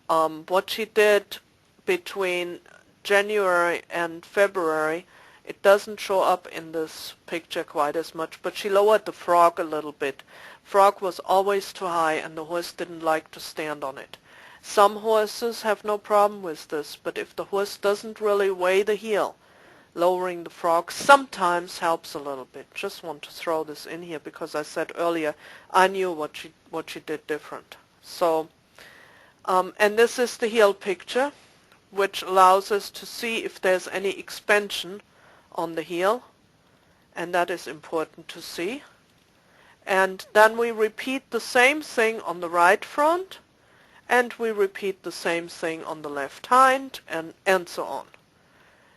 what she did between January and February It doesn't show up in this picture quite as much, but she lowered the frog a little bit. Frog was always too high and the horse didn't like to stand on it. Some horses have no problem with this, but if the horse doesn't really weigh the heel, lowering the frog sometimes helps a little bit. Just want to throw this in here because I said earlier I knew what she did different. So, and this is the heel picture, which allows us to see if there's any expansion on the heel, and that is important to see. And then we repeat the same thing on the right front, and we repeat the same thing on the left hind, and so on.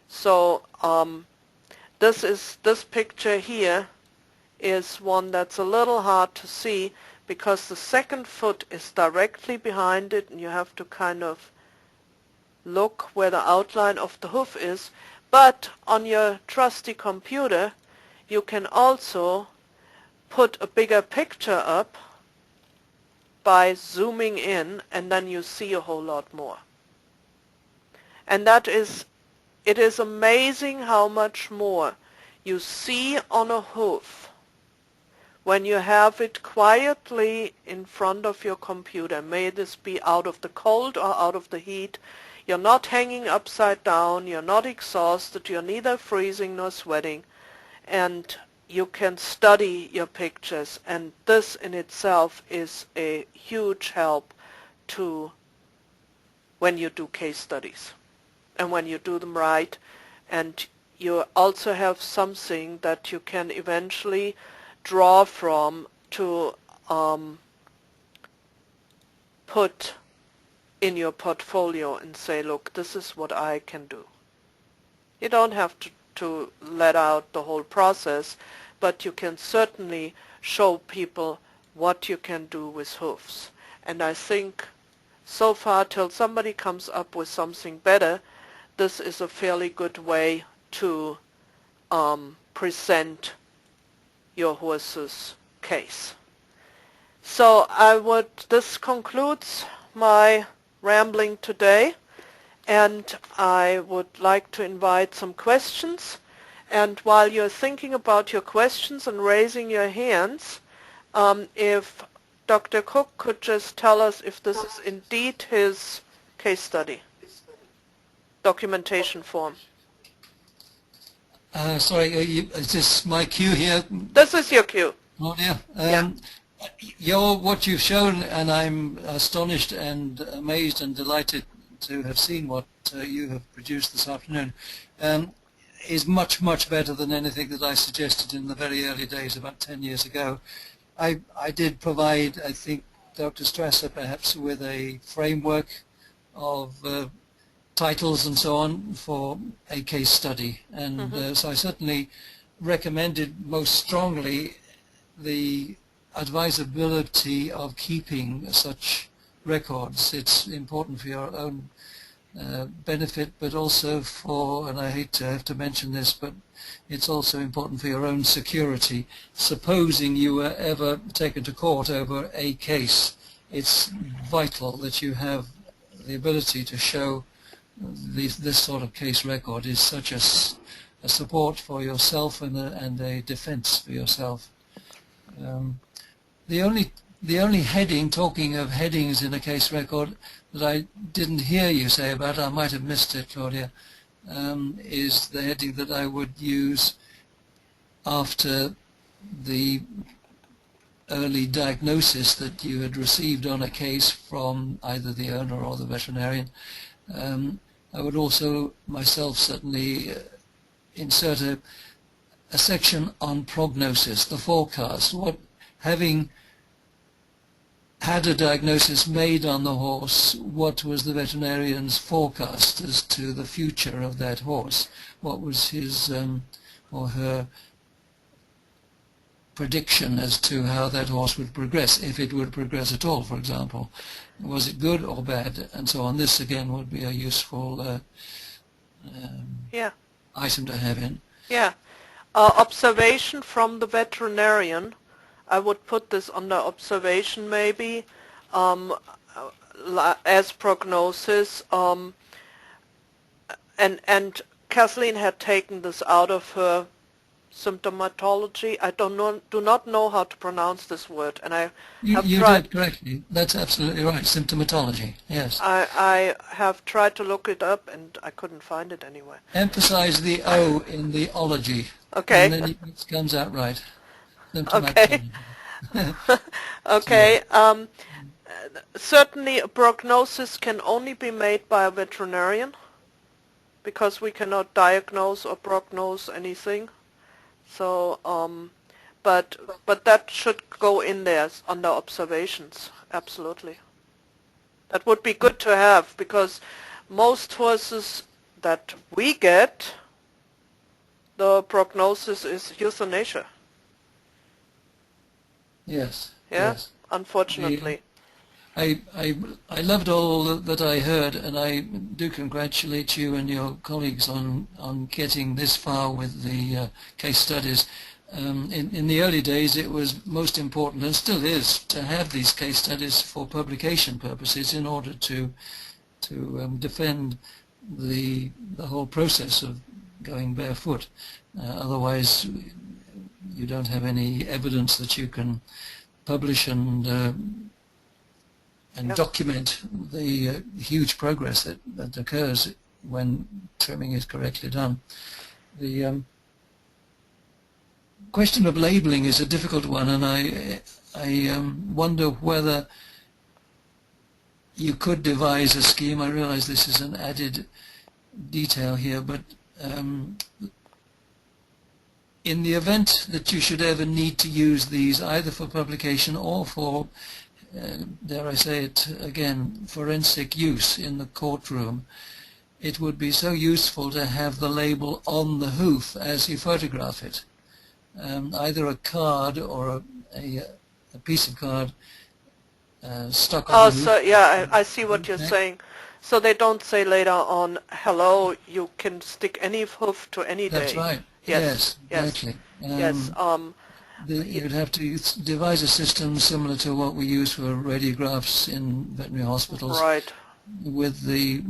So this picture here is one that's a little hard to see because the second foot is directly behind it, and you have to kind of look where the outline of the hoof is. But on your trusty computer, you can also put a bigger picture up by zooming in, and then you see a whole lot more. And it is amazing how much more you see on a hoof when you have it quietly in front of your computer. May this be out of the cold or out of the heat. You're not hanging upside down, you're not exhausted, you're neither freezing nor sweating, and you can study your pictures, and this in itself is a huge help to when you do case studies and when you do them right, and you also have something that you can eventually draw from to put in your portfolio and say, look, this is what I can do. You don't have to let out the whole process, but you can certainly show people what you can do with hoofs. And I think so far, till somebody comes up with something better, this is a fairly good way to present your horse's case. So this concludes my rambling today, and I would like to invite some questions. And while you're thinking about your questions and raising your hands, if Dr. Cook could just tell us if this is indeed his case study documentation form. Sorry, is this my cue here? This is your cue. Oh dear. Yeah. What you've shown, and I'm astonished and amazed and delighted to have seen what you have produced this afternoon, is much, much better than anything that I suggested in the very early days, about 10 years ago. I did provide, I think, Dr. Strasser perhaps with a framework of titles and so on for a case study, and so I certainly recommended most strongly the advisability of keeping such records. It's important for your own benefit, but also for, and I hate to have to mention this, but it's also important for your own security. Supposing you were ever taken to court over a case, it's vital that you have the ability to show this sort of case record is such a support for yourself and a defense for yourself. The only heading, talking of headings in a case record, that I didn't hear you say about, I might have missed it, Claudia, is the heading that I would use after the early diagnosis that you had received on a case from either the owner or the veterinarian. I would also myself certainly insert a section on prognosis, the forecast. Having had a diagnosis made on the horse, what was the veterinarian's forecast as to the future of that horse? What was his or her prediction as to how that horse would progress, if it would progress at all, for example? Was it good or bad, and so on? This again would be a useful item to have in. Yeah. Observation from the veterinarian. I would put this under observation maybe, as prognosis, and Kathleen had taken this out of her symptomatology. I do not know how to pronounce this word, and I have You tried. did correctly. That's absolutely right. Symptomatology. Yes. I have tried to look it up, and I couldn't find it anywhere. Emphasize the O in the ology, and Okay. then it comes out right. Okay. Symptomatology. So, Okay. Certainly, a prognosis can only be made by a veterinarian because we cannot diagnose or prognose anything. So, but that should go in there under observations. Absolutely. That would be good to have because most horses that we get, the prognosis is euthanasia. yes, Yeah, yes. The, unfortunately. I loved all that I heard, and I do congratulate you and your colleagues on getting this far with the case studies. In the early days, it was most important, and still is, to have these case studies for publication purposes in order to defend the whole process of going barefoot. Otherwise, you don't have any evidence that you can publish and Yeah. document the huge progress that occurs when trimming is correctly done. The question of labeling is a difficult one, and I wonder whether you could devise a scheme. I realize this is an added detail here, but in the event that you should ever need to use these either for publication or for, dare I say it again, forensic use in the courtroom, it would be so useful to have the label on the hoof as you photograph it. Either a card or a piece of card stuck on Oh, the so hoof. yeah, I see what you're saying. So they don't say later on, hello, you can stick any hoof to any That's day. right. Yes, Yes, yes, exactly. yes. Y- You'd have to devise a system similar to what we use for radiographs in veterinary hospitals, right. with the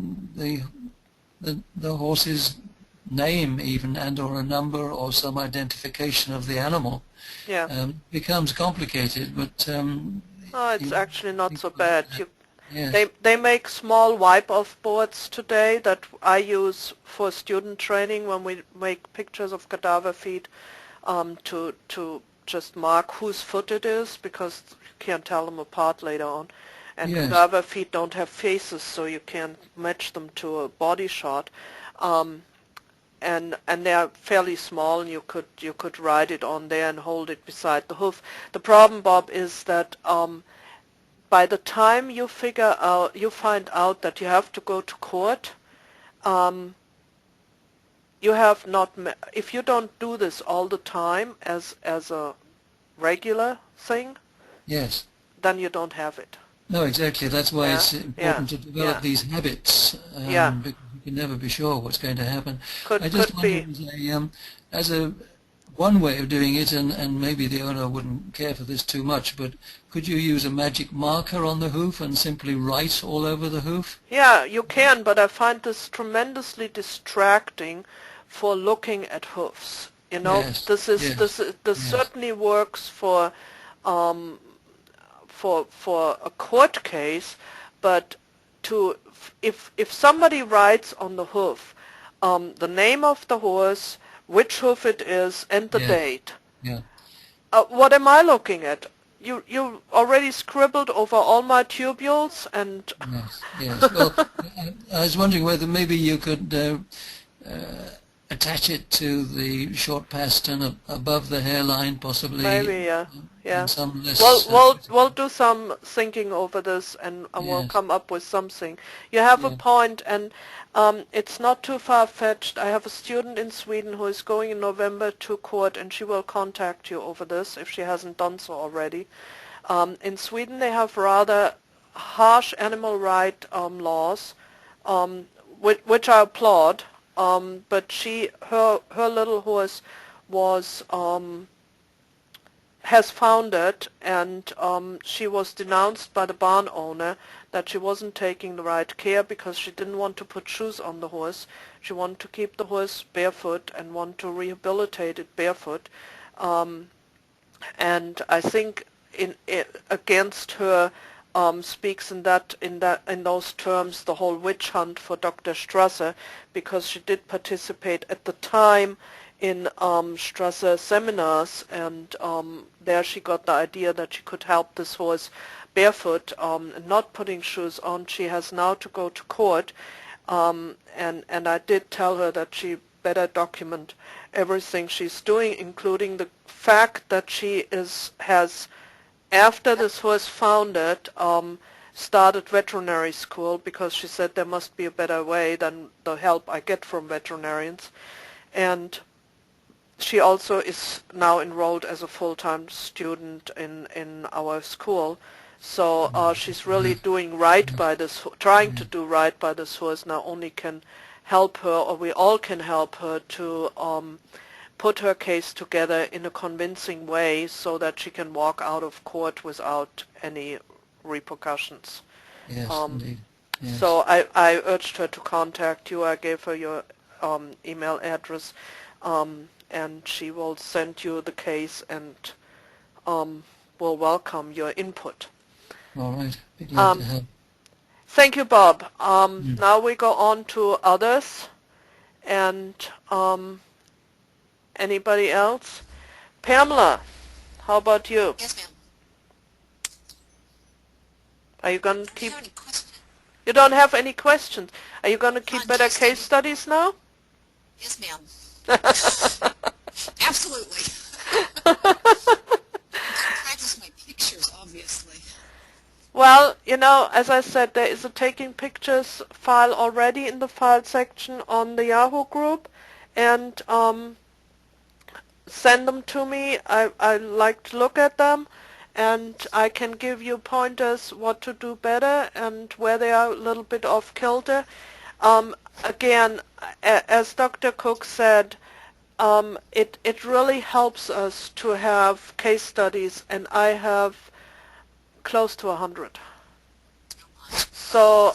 horse's name even, and or a number or some identification of the animal. Yeah. Becomes complicated, but Oh, it's you, actually not so bad. yes, They make small wipe-off boards today that I use for student training when we make pictures of cadaver feet, to just mark whose foot it is because you can't tell them apart later on. And yes, cadaver feet don't have faces, so you can't match them to a body shot. Um, and they are fairly small, and you could ride it on there and hold it beside the hoof. The problem, Bob, is that by the time you find out that you have to go to court, um, you have not. If you don't do this all the time as a regular thing, yes. then you don't have it. No, exactly. That's why Yeah, it's yeah, important to develop yeah, these habits, yeah. because you can never be sure what's going to happen. I just Could wondered be. as a one way of doing it, and maybe the owner wouldn't care for this too much, but could you use a magic marker on the hoof and simply write all over the hoof? Yeah, you can, but I find this tremendously distracting for looking at hoofs. You know, Yes, yes, this yes, certainly works um, for a court case, but to if somebody writes on the hoof the name of the horse, which hoof it is, and the yes, date, yeah, what am I looking at? You already scribbled over all my tubules, and yes, yes. Well, I was wondering whether maybe you could uh, attach it to the short pastern above the hairline, possibly maybe, yeah, in yeah. some Well, less. we'll do some thinking over this, and we'll Yes, come up with something. You have a yeah, point, and it's not too far-fetched. I have a student in Sweden who is going in November to court, and she will contact you over this if she hasn't done so already. In Sweden, they have rather harsh animal right laws, um, which I applaud. But her little horse was has found it, and she was denounced by the barn owner that she wasn't taking the right care because she didn't want to put shoes on the horse. She wanted to keep the horse barefoot and want to rehabilitate it barefoot. And I think against her speaks in those terms the whole witch hunt for Dr. Strasser, because she did participate at the time in Strasser seminars, and there she got the idea that she could help this horse barefoot and not putting shoes on. She has now to go to court, and I did tell her that she better document everything she's doing, including the fact that she has, after this horse found it, started veterinary school, because she said there must be a better way than the help I get from veterinarians. And she also is now enrolled as a full-time student in our school. So she's really doing right by this, trying to do right by this horse. Now only can help her, or we all can help her, to put her case together in a convincing way so that she can walk out of court without any repercussions. Yes, indeed. Yes. So I urged her to contact you. I gave her your email address, and she will send you the case and will welcome your input. All right. Be glad to help. Thank you, Bob. Now we go on to others, and anybody else? Pamela, how about you? Yes, ma'am. Are you going to keep... Do you have any questions? You don't have any questions. Are you going to keep better case studies now? Yes, ma'am. Absolutely. I'm going to practice my pictures, obviously. Well, you know, as I said, there is a taking pictures file already in the file section on the Yahoo group, and send them to me. I like to look at them, and I can give you pointers what to do better and where they are a little bit off kilter. Again, as Dr. Cook said, it really helps us to have case studies, and I have close to 100. So,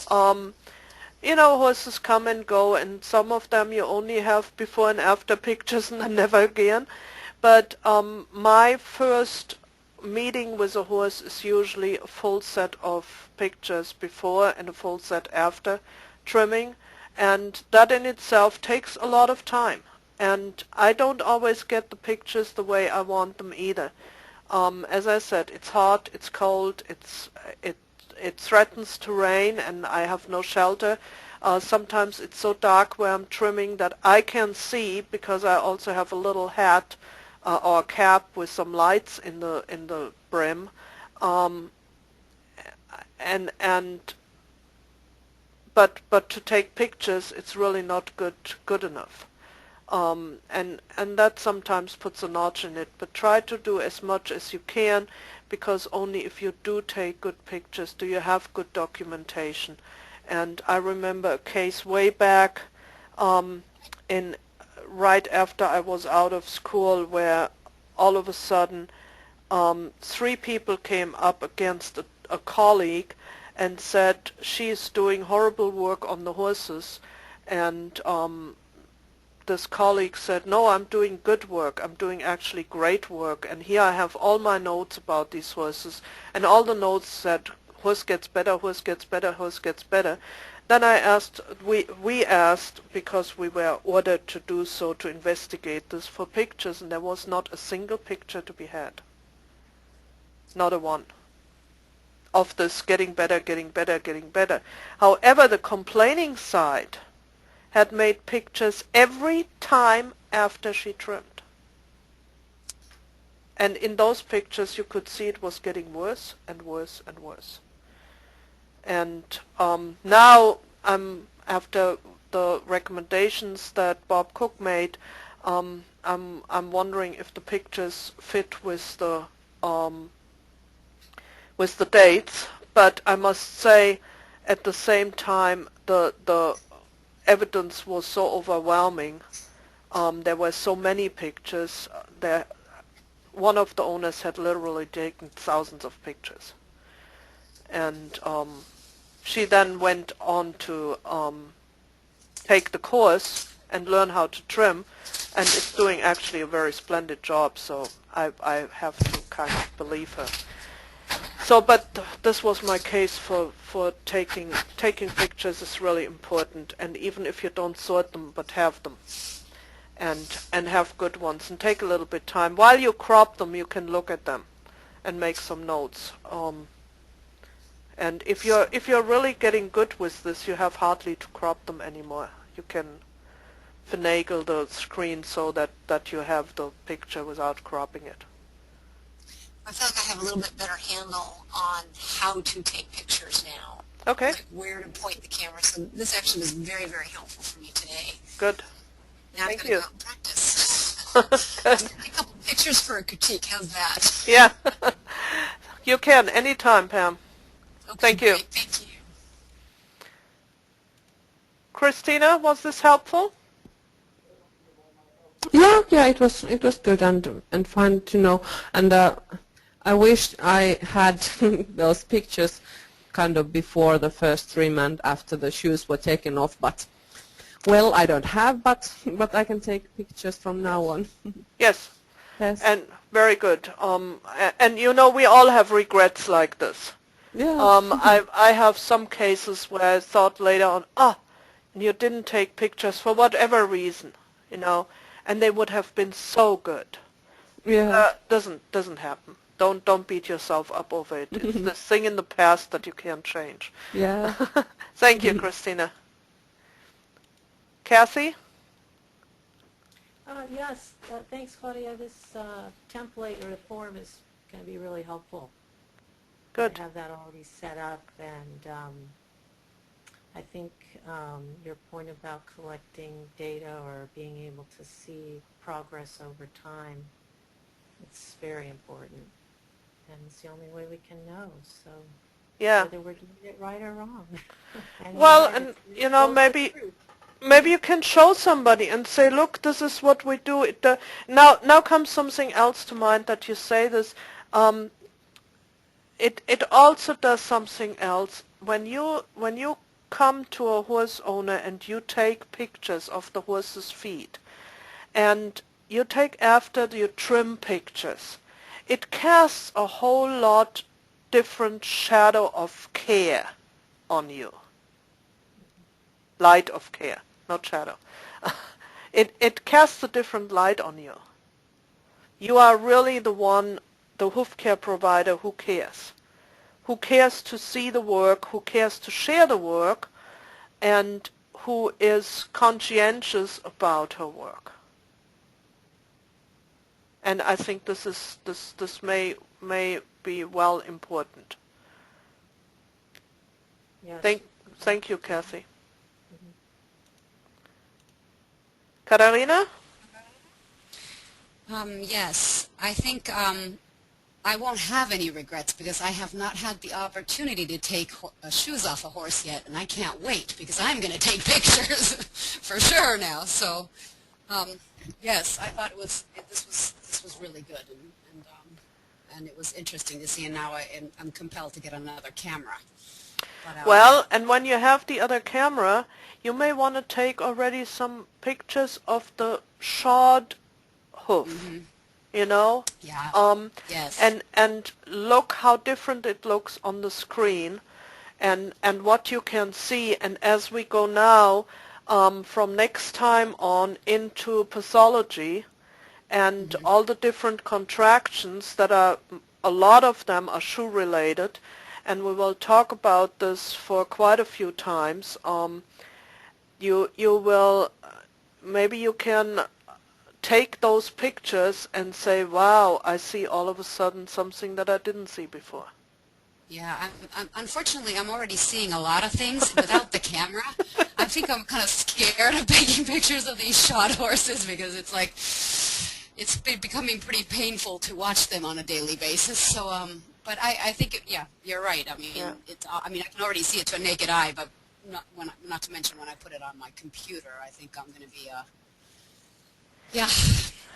you know, horses come and go, and some of them you only have before and after pictures and then never again. But my first meeting with a horse is usually a full set of pictures before and a full set after trimming, and that in itself takes a lot of time. And I don't always get the pictures the way I want them either. As I said, it's hot, it's cold, it threatens to rain, and I have no shelter. Sometimes it's so dark where I'm trimming that I can see, because I also have a little hat or a cap with some lights in the brim, but to take pictures, it's really not good enough. And that sometimes puts a notch in it, but try to do as much as you can, because only if you do take good pictures do you have good documentation. And I remember a case way back right after I was out of school, where all of a sudden 3 people came up against a colleague and said she's doing horrible work on the horses, and this colleague said, no, I'm doing good work, I'm doing actually great work, and here I have all my notes about these horses, and all the notes said, horse gets better, horse gets better, horse gets better. Then I asked, we asked, because we were ordered to do so, to investigate this, for pictures, and there was not a single picture to be had. Not a one. Of this getting better, getting better, getting better. However, the complaining side had made pictures every time after she trimmed. And in those pictures you could see it was getting worse and worse and worse. And now after the recommendations that Bob Cook made, I'm wondering if the pictures fit with the dates. But I must say, at the same time, the evidence was so overwhelming. There were so many pictures. one of the owners had literally taken thousands of pictures. And she then went on to take the course and learn how to trim, and is doing actually a very splendid job, so I have to kind of believe her. So, but this was my case for taking pictures is really important, and even if you don't sort them, but have them, and have good ones, and take a little bit time. While you crop them, you can look at them and make some notes. And if you're really getting good with this, you have hardly to crop them anymore. You can finagle the screen so that you have the picture without cropping it. I feel like I have a little bit better handle on how to take pictures now. Okay. Like where to point the camera. So this actually was very, very helpful for me today. Good. Now Thank I'm going you. to go out and practice. Good. A couple pictures for a critique. How's that? Yeah. You can anytime, Pam. Okay, Thank you. great. Thank you. Christina, was this helpful? Yeah, it was good and fun to know. And I wish I had those pictures kind of before the first trim and after the shoes were taken off. But well, I don't have, but I can take pictures from now on. Yes. Yes. And very good. And you know, we all have regrets like this. Yeah. I have some cases where I thought later on, you didn't take pictures for whatever reason, you know, and they would have been so good. Yeah. Doesn't happen. Don't beat yourself up over it. It's this thing in the past that you can't change. Yeah. Thank you, Christina. Kathy? Yes, thanks, Claudia. This template or the form is going to be really helpful. Good. I have that already set up, and I think your point about collecting data or being able to see progress over time, it's very important, and it's the only way we can know. So Yeah. whether we're doing it right or wrong. And Well, yeah, and it's you know, close to truth. maybe you can show somebody and say, look, this is what we do. Now comes something else to mind that you say this. It also does something else. When you come to a horse owner and you take pictures of the horse's feet, and you take after you trim pictures, it casts a whole lot different shadow of care on you. Light of care, not shadow. It casts a different light on you. You are really the one, the hoof care provider who cares to see the work, who cares to share the work, and who is conscientious about her work. And I think this may be well important. Yes. Thank you, Kathy. Katarina? Yes, I think I won't have any regrets because I have not had the opportunity to take shoes off a horse yet, and I can't wait because I'm going to take pictures for sure now. So, yes, I thought this was really good, and it was interesting to see. And now I'm compelled to get another camera. But, Well, and when you have the other camera, you may want to take already some pictures of the shod hoof, you know? yeah, yes. And look how different it looks on the screen, and what you can see. And as we go now, from next time on into pathology, and all the different contractions that are, a lot of them are shoe related, and we will talk about this for quite a few times. You will, maybe you can take those pictures and say, wow, I see all of a sudden something that I didn't see before. Yeah, unfortunately, I'm already seeing a lot of things without the camera. I think I'm kind of scared of taking pictures of these shod horses because it's like, it's becoming pretty painful to watch them on a daily basis. So, but I think, yeah, you're right. I mean, Yeah. I can already see it to a naked eye, but not to mention when I put it on my computer, I think I'm going to be Yeah.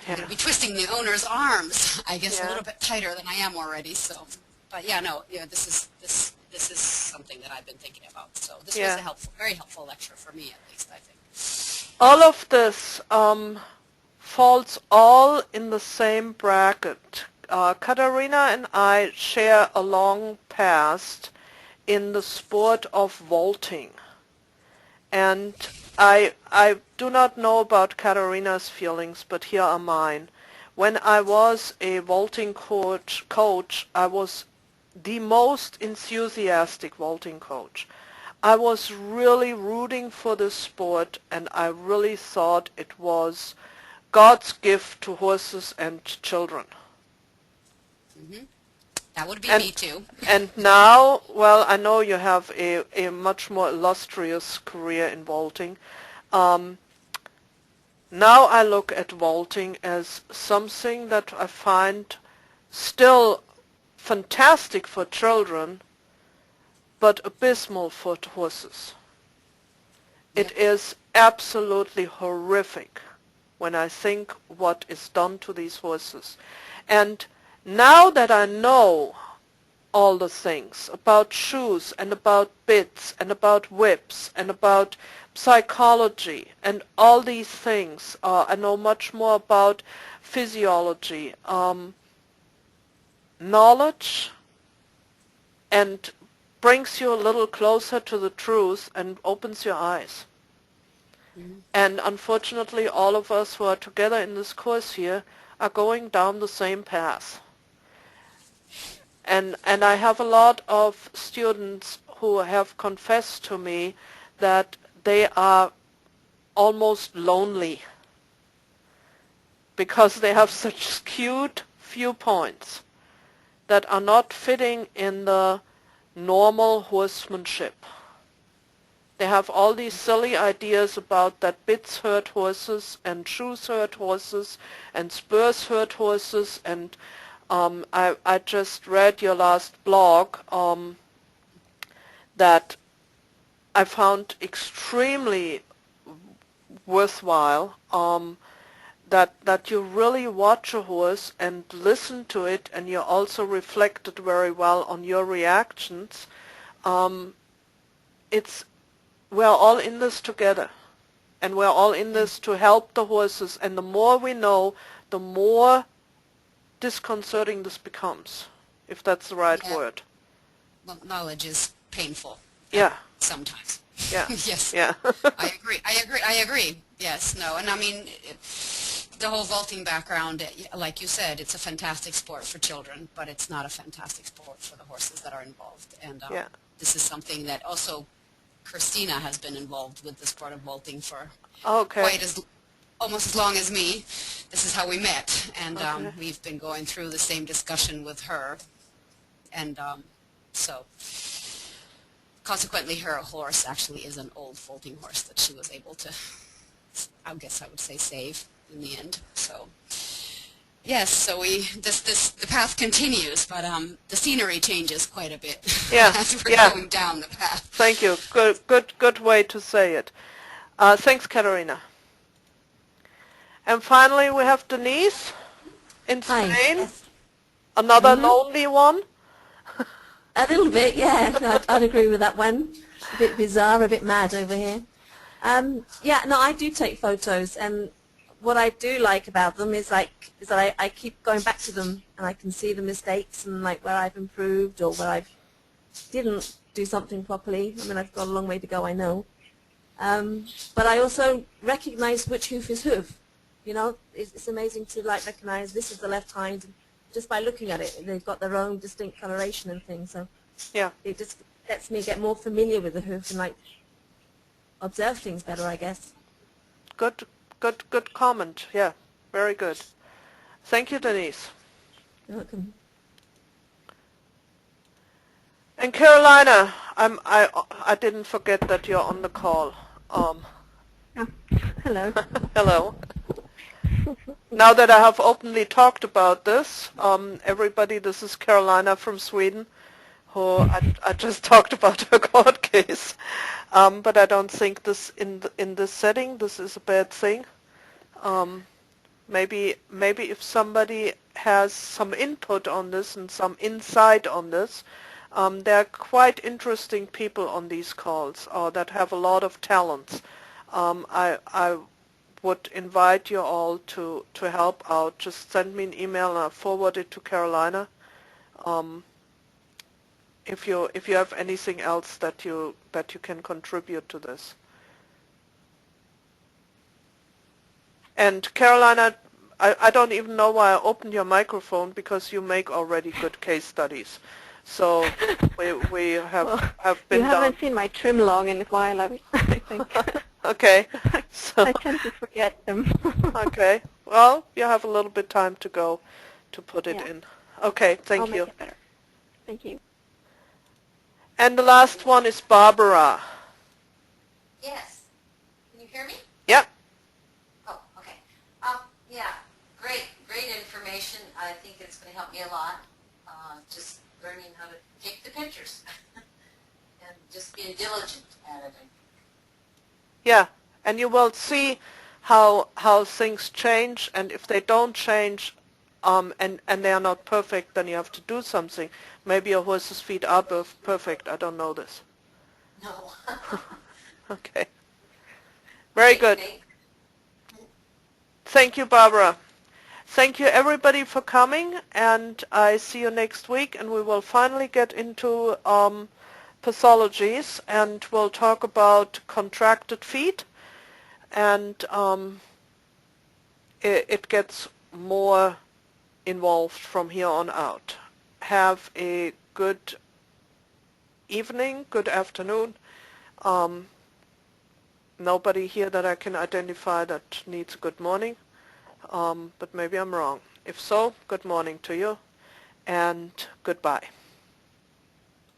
I'm going to be twisting the owner's arms, I guess, a Yeah. little bit tighter than I am already. So, but yeah, no, yeah, this is something that I've been thinking about. So this was Yeah. a very helpful lecture for me, at least, I think. All of this falls all in the same bracket. Katharina and I share a long past in the sport of vaulting. And I do not know about Katharina's feelings, but here are mine. When I was a vaulting coach, I was the most enthusiastic vaulting coach. I was really rooting for this sport, and I really thought it was God's gift to horses and children. That would be And me too. and now, well, I know you have a much more illustrious career in vaulting. Um, Now I look at vaulting as something that I find still fantastic for children, but abysmal for horses. It Yep. is absolutely horrific when I think what is done to these horses. And now that I know all the things about shoes and about bits and about whips and about psychology and all these things, I know much more about physiology, knowledge, and brings you a little closer to the truth and opens your eyes. And unfortunately, all of us who are together in this course here are going down the same path. And I have a lot of students who have confessed to me that they are almost lonely because they have such skewed viewpoints that are not fitting in the normal horsemanship. They have all these silly ideas about that bits hurt horses and shoes hurt horses and spurs hurt horses, and I just read your last blog that I found extremely worthwhile, that you really watch a horse and listen to it, and you also reflected very well on your reactions. It's we're all in this together, and we're all in this to help the horses, and the more we know, the more disconcerting this becomes, if that's the right Yeah. word. Well, knowledge is painful. Yeah, Sometimes. yeah, Yes. yeah. I agree. Yes, no, and I mean, the whole vaulting background, like you said, it's a fantastic sport for children, but it's not a fantastic sport for the horses that are involved. And Yeah. this is something that also Christina has been involved with the sport of vaulting for Okay. almost as long as me. This is how we met, and Okay. we've been going through the same discussion with her, and so consequently her horse actually is an old vaulting horse that she was able to, I guess I would say, save in the end. So yes, so the path continues, but the scenery changes quite a bit Yeah, as we're yeah. going down the path. Thank you. Good way to say it. Thanks, Katharina. And finally, we have Denise in Hi. Spain. Yes. Another lonely one. A little bit, yeah. No, I'd agree with that one. A bit bizarre, a bit mad over here. Yeah, no, I do take photos, and what I do like about them is that I keep going back to them, and I can see the mistakes and like where I've improved or where I didn't do something properly. I mean, I've got a long way to go, I know. But I also recognize which hoof is hoof. You know, it's amazing to like recognize this is the left hind just by looking at it. They've got their own distinct coloration and things, so Yeah. it just lets me get more familiar with the hoof and like observe things better, I guess. Good comment. Yeah, very good. Thank you, Denise. You're welcome. And Carolina, I didn't forget that you're on the call. Hello. Hello. Now that I have openly talked about this, everybody, this is Carolina from Sweden, who I just talked about her court case. But I don't think this in this setting this is a bad thing. maybe if somebody has some input on this and some insight on this, there are quite interesting people on these calls that have a lot of talents. I would invite you all to help out. Just send me an email and I'll forward it to Carolina. If you have anything else that you can contribute to this. And Carolina, I don't even know why I opened your microphone, because you make already good case studies. So we have been You haven't seen my trim long in a while, I think. Okay. So I tend to forget them. okay. Well, you have a little bit time to go to put it Yeah. in. Okay, thank I'll you. make it better. Thank you. And the last one is Barbara. Yes. Can you hear me? Yep. Oh, okay. Yeah, great information. I think it's going to help me a lot. Just learning how to take the pictures and just being diligent at it. Yeah, and you will see how things change, and if they don't change, and they are not perfect, then you have to do something. Maybe your horse's feet are perfect. I don't know this. No. Okay. Very good. Thank you, Barbara. Thank you, everybody, for coming, and I see you next week, and we will finally get into pathologies, and we'll talk about contracted feet, and it gets more involved from here on out. Have a good evening, good afternoon. Nobody here that I can identify that needs a good morning, but maybe I'm wrong. If so, good morning to you, and goodbye.